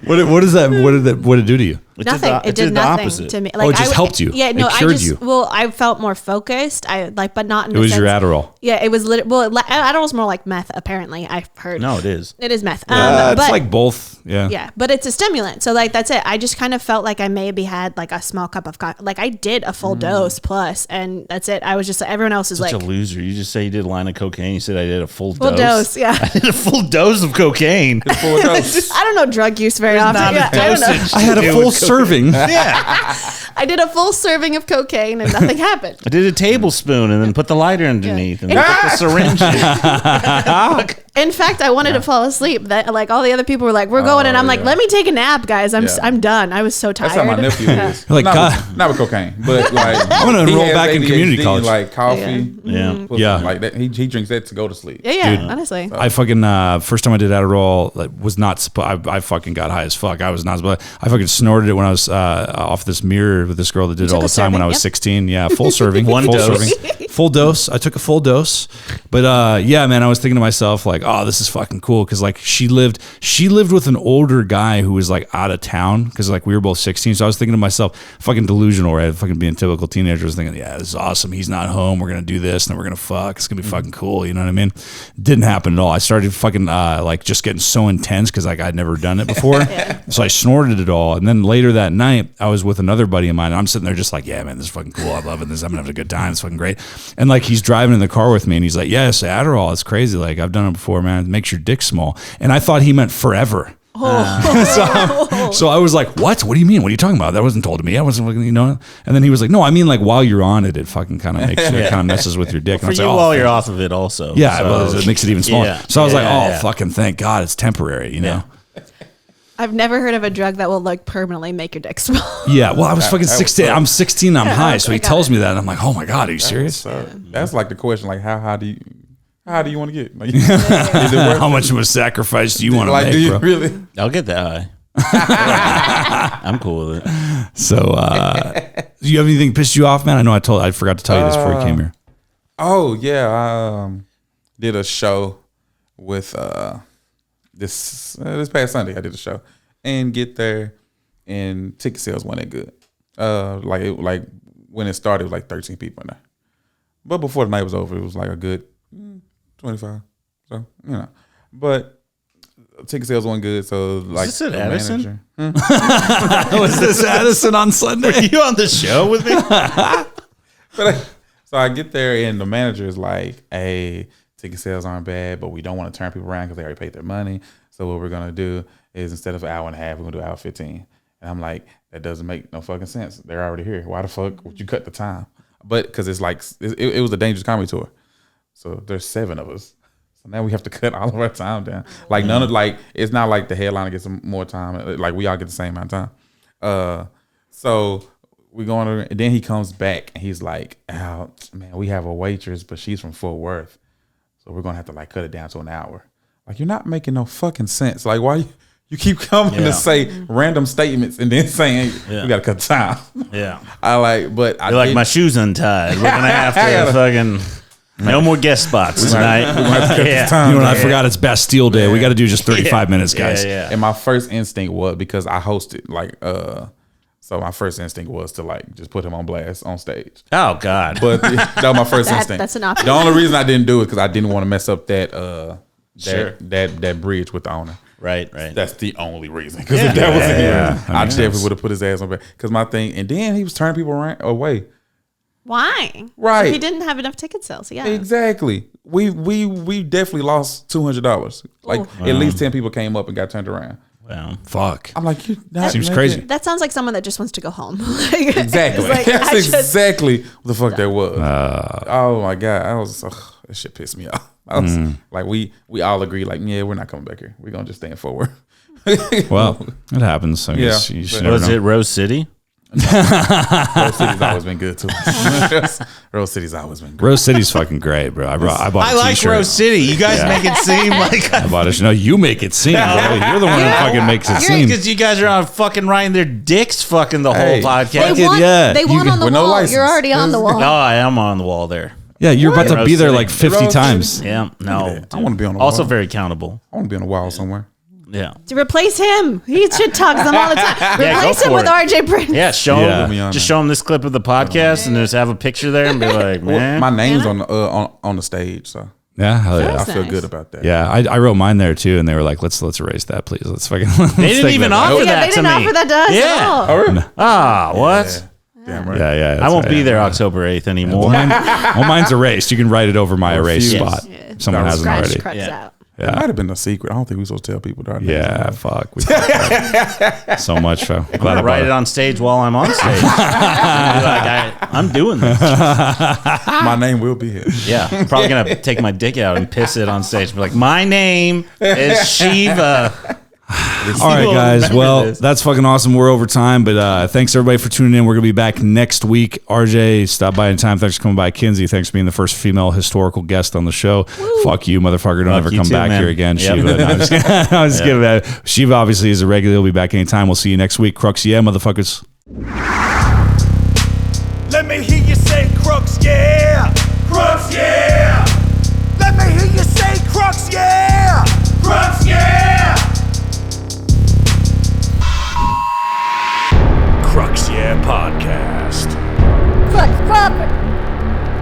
Speaker 4: What is that? What did it do to you?
Speaker 2: Nothing.
Speaker 3: It
Speaker 2: It did
Speaker 3: the
Speaker 2: nothing
Speaker 3: opposite.
Speaker 2: to me.
Speaker 4: Oh, it just helped you.
Speaker 2: Yeah, no,
Speaker 4: It cured
Speaker 2: I just
Speaker 4: you.
Speaker 2: well, I felt more focused. But not in
Speaker 4: It
Speaker 2: a
Speaker 4: was your
Speaker 2: sense-
Speaker 4: Adderall.
Speaker 2: Yeah, it was Adderall's more like meth. Apparently, I've heard.
Speaker 3: No, it is.
Speaker 2: It is meth.
Speaker 4: It's
Speaker 2: but,
Speaker 4: like both. Yeah.
Speaker 2: yeah, but it's a stimulant. So like that's it. I just kind of felt like I maybe had like a small cup of coffee. Like I did a full dose plus, and that's it. I was just everyone else is
Speaker 3: Such
Speaker 2: like
Speaker 3: a loser. You just say you did a line of cocaine. You said I did a full
Speaker 2: full
Speaker 3: dose.
Speaker 2: dose. Yeah.
Speaker 3: I did a full dose of cocaine.
Speaker 5: Full dose.
Speaker 2: I don't know drug use very often.
Speaker 3: not a
Speaker 2: Yeah, I don't know.
Speaker 3: dosage.
Speaker 4: I had a
Speaker 3: It
Speaker 4: full
Speaker 3: was
Speaker 4: serving.
Speaker 2: I did a full serving of cocaine and nothing happened.
Speaker 3: I did a tablespoon and then put the lighter underneath and then put the syringe in.
Speaker 2: In fact, I wanted to fall asleep. That like all the other people were like, "We're going," and I'm like,
Speaker 5: yeah.
Speaker 2: "Let me take a nap, guys. I'm done. I was so tired."
Speaker 5: That's how my nephew is.
Speaker 4: Like,
Speaker 5: not,
Speaker 4: God.
Speaker 5: not with cocaine, but like
Speaker 4: I'm gonna
Speaker 5: he
Speaker 4: enroll
Speaker 5: has
Speaker 4: back in
Speaker 5: ADHD
Speaker 4: community
Speaker 5: and,
Speaker 4: college.
Speaker 5: like coffee,
Speaker 3: Yeah.
Speaker 4: Yeah.
Speaker 5: like that. He drinks that to go to sleep.
Speaker 2: yeah, honestly.
Speaker 4: I fucking first time I did Adderall, like, was not. I fucking got high as fuck. I was not. I fucking snorted it when I was off this mirror with this girl that did it all
Speaker 2: took
Speaker 4: the
Speaker 2: a
Speaker 4: time when
Speaker 2: serving,
Speaker 4: I was
Speaker 2: yep.
Speaker 4: 16. Yeah, full serving,
Speaker 3: One
Speaker 4: full
Speaker 3: dose.
Speaker 4: serving, full dose. I took a full dose, but yeah, man, I was thinking to myself like, oh, this is fucking cool because like she lived with an older guy who was like out of town because like we were both 16. So I was thinking to myself, fucking delusional, right? Fucking being a typical teenager, I was thinking, yeah, this is awesome. He's not home. We're gonna do this, and then we're gonna fuck. It's gonna be fucking cool. You know what I mean? Didn't happen at all. I started fucking like just getting so intense because like I'd never done it before. So I snorted it all, and then later that night I was with another buddy of mine. And I'm sitting there just like, yeah, man, this is fucking cool. I'm loving this. I'm having a good time. It's fucking great. And like he's driving in the car with me, and he's like, yes, Adderall. It's crazy. Like I've done it before, man. It makes your dick small. And I thought he meant forever. So I was like, what? What do you mean? What are you talking about? That wasn't told to me. I wasn't looking, you know. And then he was like, no, I mean like while you're on it, it fucking kind of makes it kind of messes with your dick.
Speaker 3: For
Speaker 4: And I was
Speaker 3: you
Speaker 4: like,
Speaker 3: while
Speaker 4: thank-
Speaker 3: you're off of it also.
Speaker 4: yeah,
Speaker 3: So-
Speaker 4: well, it makes it even smaller.
Speaker 3: Yeah.
Speaker 4: So I was like,
Speaker 3: Yeah,
Speaker 4: oh,
Speaker 3: yeah.
Speaker 4: fucking thank God, it's temporary, you know.
Speaker 2: I've never heard of a drug that will like permanently make your dick small.
Speaker 4: Yeah, well, I was fucking
Speaker 5: that was
Speaker 4: 16.
Speaker 5: tough.
Speaker 4: I'm 16. I'm high, so he
Speaker 2: I got
Speaker 4: tells
Speaker 2: it.
Speaker 4: me that, and I'm like, oh my God, are you serious?
Speaker 5: So that's like the question. Like how do you want to get? Like, is it worth
Speaker 4: How
Speaker 5: it?
Speaker 4: much of a sacrifice do you want to
Speaker 5: Like,
Speaker 4: make,
Speaker 5: do you
Speaker 4: bro?
Speaker 5: really?
Speaker 3: I'll get that high. I'm cool with it.
Speaker 4: So, do you have anything pissed you off, man? I know I forgot to tell you this before you came here.
Speaker 5: Oh yeah, I did a show with this past Sunday. I did a show and get there, and ticket sales weren't that good. Like when it started, it was like 13 people in there, but before the night was over, it was like a good 25. So you know, but ticket sales weren't good. So like
Speaker 3: this at
Speaker 5: the
Speaker 3: Addison?
Speaker 5: manager-
Speaker 4: Was this Addison on Sunday?
Speaker 3: Are you on the show with me?
Speaker 5: So I get there and the manager is like, hey, ticket sales aren't bad, but we don't want to turn people around because they already paid their money. So what we're going to do is instead of an hour and a half, we're going to do an hour 15. And I'm like, that doesn't make no fucking sense. They're already here. Why the fuck would you cut the time? But because it's like, it was a dangerous comedy tour. So there's 7 of us. So now we have to cut all of our time down. Like none of it's not like the headliner gets more time. Like we all get the same amount of time. So we go on, and then he comes back and he's like, "Oh man, we have a waitress, but she's from Fort Worth, so we're gonna have to like cut it down to an hour." Like you're not making no fucking sense. Like why You keep coming to say random statements and then saying we gotta cut time.
Speaker 3: Yeah.
Speaker 5: I like, but I
Speaker 3: You're like,
Speaker 5: did-
Speaker 3: my shoe's untied. We're gonna have to fucking no more guest spots tonight.
Speaker 4: You know what? I forgot it's Bastille Day. We got to do just 35 minutes, guys.
Speaker 3: Yeah.
Speaker 5: And my first instinct was, because I hosted, so my first instinct was to like just put him on blast on stage.
Speaker 3: Oh God.
Speaker 5: But that was my first instinct.
Speaker 2: That's an option.
Speaker 5: The only reason I didn't do it because I didn't want to mess up that
Speaker 3: Sure.
Speaker 5: that bridge with the owner.
Speaker 3: Right.
Speaker 5: That's the only reason. Because if that was it, I
Speaker 4: makes
Speaker 5: definitely
Speaker 4: sense.
Speaker 5: would have put his ass on back. Because my thing, and then he was turning people away.
Speaker 2: Why?
Speaker 5: Right.
Speaker 2: He didn't have enough ticket sales. Yeah.
Speaker 5: Exactly. We definitely lost $200. Like at least 10 people came up and got turned around.
Speaker 3: Wow.
Speaker 4: Fuck.
Speaker 5: I'm like, you're not
Speaker 4: Seems
Speaker 5: making-
Speaker 4: crazy.
Speaker 2: That sounds like someone that just wants to go home. Like,
Speaker 5: Exactly.
Speaker 2: it's like,
Speaker 5: That's
Speaker 2: I just-
Speaker 5: exactly what the fuck that was. Oh my God. I was that shit pissed me off. I was like, we all agreed, like, yeah, we're not coming back here. We're gonna just stand forward.
Speaker 4: Well, it happens. I guess you should never
Speaker 3: Was
Speaker 4: know.
Speaker 3: it Rose City?
Speaker 5: Rose City's always been good too. Rose City's always been good.
Speaker 4: Rose City's fucking great, bro. I bought
Speaker 3: I
Speaker 4: a
Speaker 3: like
Speaker 4: t-shirt.
Speaker 3: Rose City. You guys make it seem like
Speaker 4: I bought it. No, you make it seem. Bro. You're the one who fucking makes it seem.
Speaker 3: because you guys are on fucking riding their dicks fucking the
Speaker 5: Hey.
Speaker 3: whole
Speaker 2: They
Speaker 3: podcast.
Speaker 2: want,
Speaker 4: yeah.
Speaker 2: they want on the
Speaker 5: with no
Speaker 2: wall.
Speaker 5: license.
Speaker 2: You're already on the wall.
Speaker 3: No, I am on the wall there.
Speaker 4: Yeah, you're about to
Speaker 3: Rose
Speaker 4: be there
Speaker 3: City.
Speaker 4: like 50
Speaker 5: Rose
Speaker 4: times.
Speaker 5: City.
Speaker 3: Yeah, no.
Speaker 5: I want to be on the
Speaker 3: Also
Speaker 5: wall.
Speaker 3: very accountable.
Speaker 5: I want to be on the wall somewhere.
Speaker 3: Yeah.
Speaker 2: To replace him. He shit talks them all the time.
Speaker 3: Yeah, go
Speaker 2: Replace him
Speaker 3: for
Speaker 2: with
Speaker 3: it.
Speaker 2: RJ Prince.
Speaker 3: Yeah, show
Speaker 4: Yeah.
Speaker 3: him. Just show him this clip of the podcast and just have a picture there and be like, man.
Speaker 5: My name's on the stage, so
Speaker 4: Yeah, hell yeah.
Speaker 5: I
Speaker 2: That's
Speaker 5: feel
Speaker 2: nice.
Speaker 5: good about that.
Speaker 4: Yeah, I wrote mine there too, and they were like, "Let's erase that, please. Let's fucking."
Speaker 3: They didn't even offer
Speaker 2: Yeah,
Speaker 3: that
Speaker 2: they
Speaker 3: to
Speaker 2: didn't
Speaker 3: me.
Speaker 2: offer that to us
Speaker 3: Yeah.
Speaker 2: at all.
Speaker 5: Oh, really?
Speaker 3: Ah, what?
Speaker 5: Damn right.
Speaker 4: Yeah.
Speaker 3: I
Speaker 4: that's
Speaker 3: won't
Speaker 4: right.
Speaker 3: be there October 8th anymore.
Speaker 4: Well, mine's erased. You can write it over my erased
Speaker 5: refuse.
Speaker 4: spot.
Speaker 2: Yeah.
Speaker 4: If someone hasn't
Speaker 2: Scratch
Speaker 4: already.
Speaker 2: Crux
Speaker 3: Yeah.
Speaker 2: out.
Speaker 5: It might have been a secret. I don't think we're supposed to tell people that.
Speaker 4: Yeah, fuck. We fucked up so much. So glad I
Speaker 3: I write
Speaker 4: brought
Speaker 3: it
Speaker 4: it.
Speaker 3: on stage while I'm on stage. Be like, I'm doing this.
Speaker 5: My name will be here.
Speaker 3: Yeah, I'm probably gonna take my dick out and piss it on stage. Be like, my name is Shiva.
Speaker 4: All right,
Speaker 3: will
Speaker 4: guys.
Speaker 3: remember
Speaker 4: Well,
Speaker 3: this.
Speaker 4: that's fucking awesome. We're over time, but thanks everybody for tuning in. We're gonna be back next week. RJ, stop by in time. Thanks for coming by. Kinsey, thanks for being the first female historical guest on the show. Fuck you, motherfucker. Don't
Speaker 3: Fuck
Speaker 4: ever
Speaker 3: you
Speaker 4: come
Speaker 3: too,
Speaker 4: back
Speaker 3: man.
Speaker 4: here again.
Speaker 3: Yep.
Speaker 4: Shiva. No, I'm just kidding. I'm just kidding, man. Shiva obviously is a regular. He'll be back anytime. We'll see you next week. Crux, yeah, motherfuckers.
Speaker 1: Let me hear you say Crux, yeah. Crux, yeah. Let me hear you say Crux, yeah. Crux, yeah. Crux, yeah podcast.
Speaker 8: Crux proper.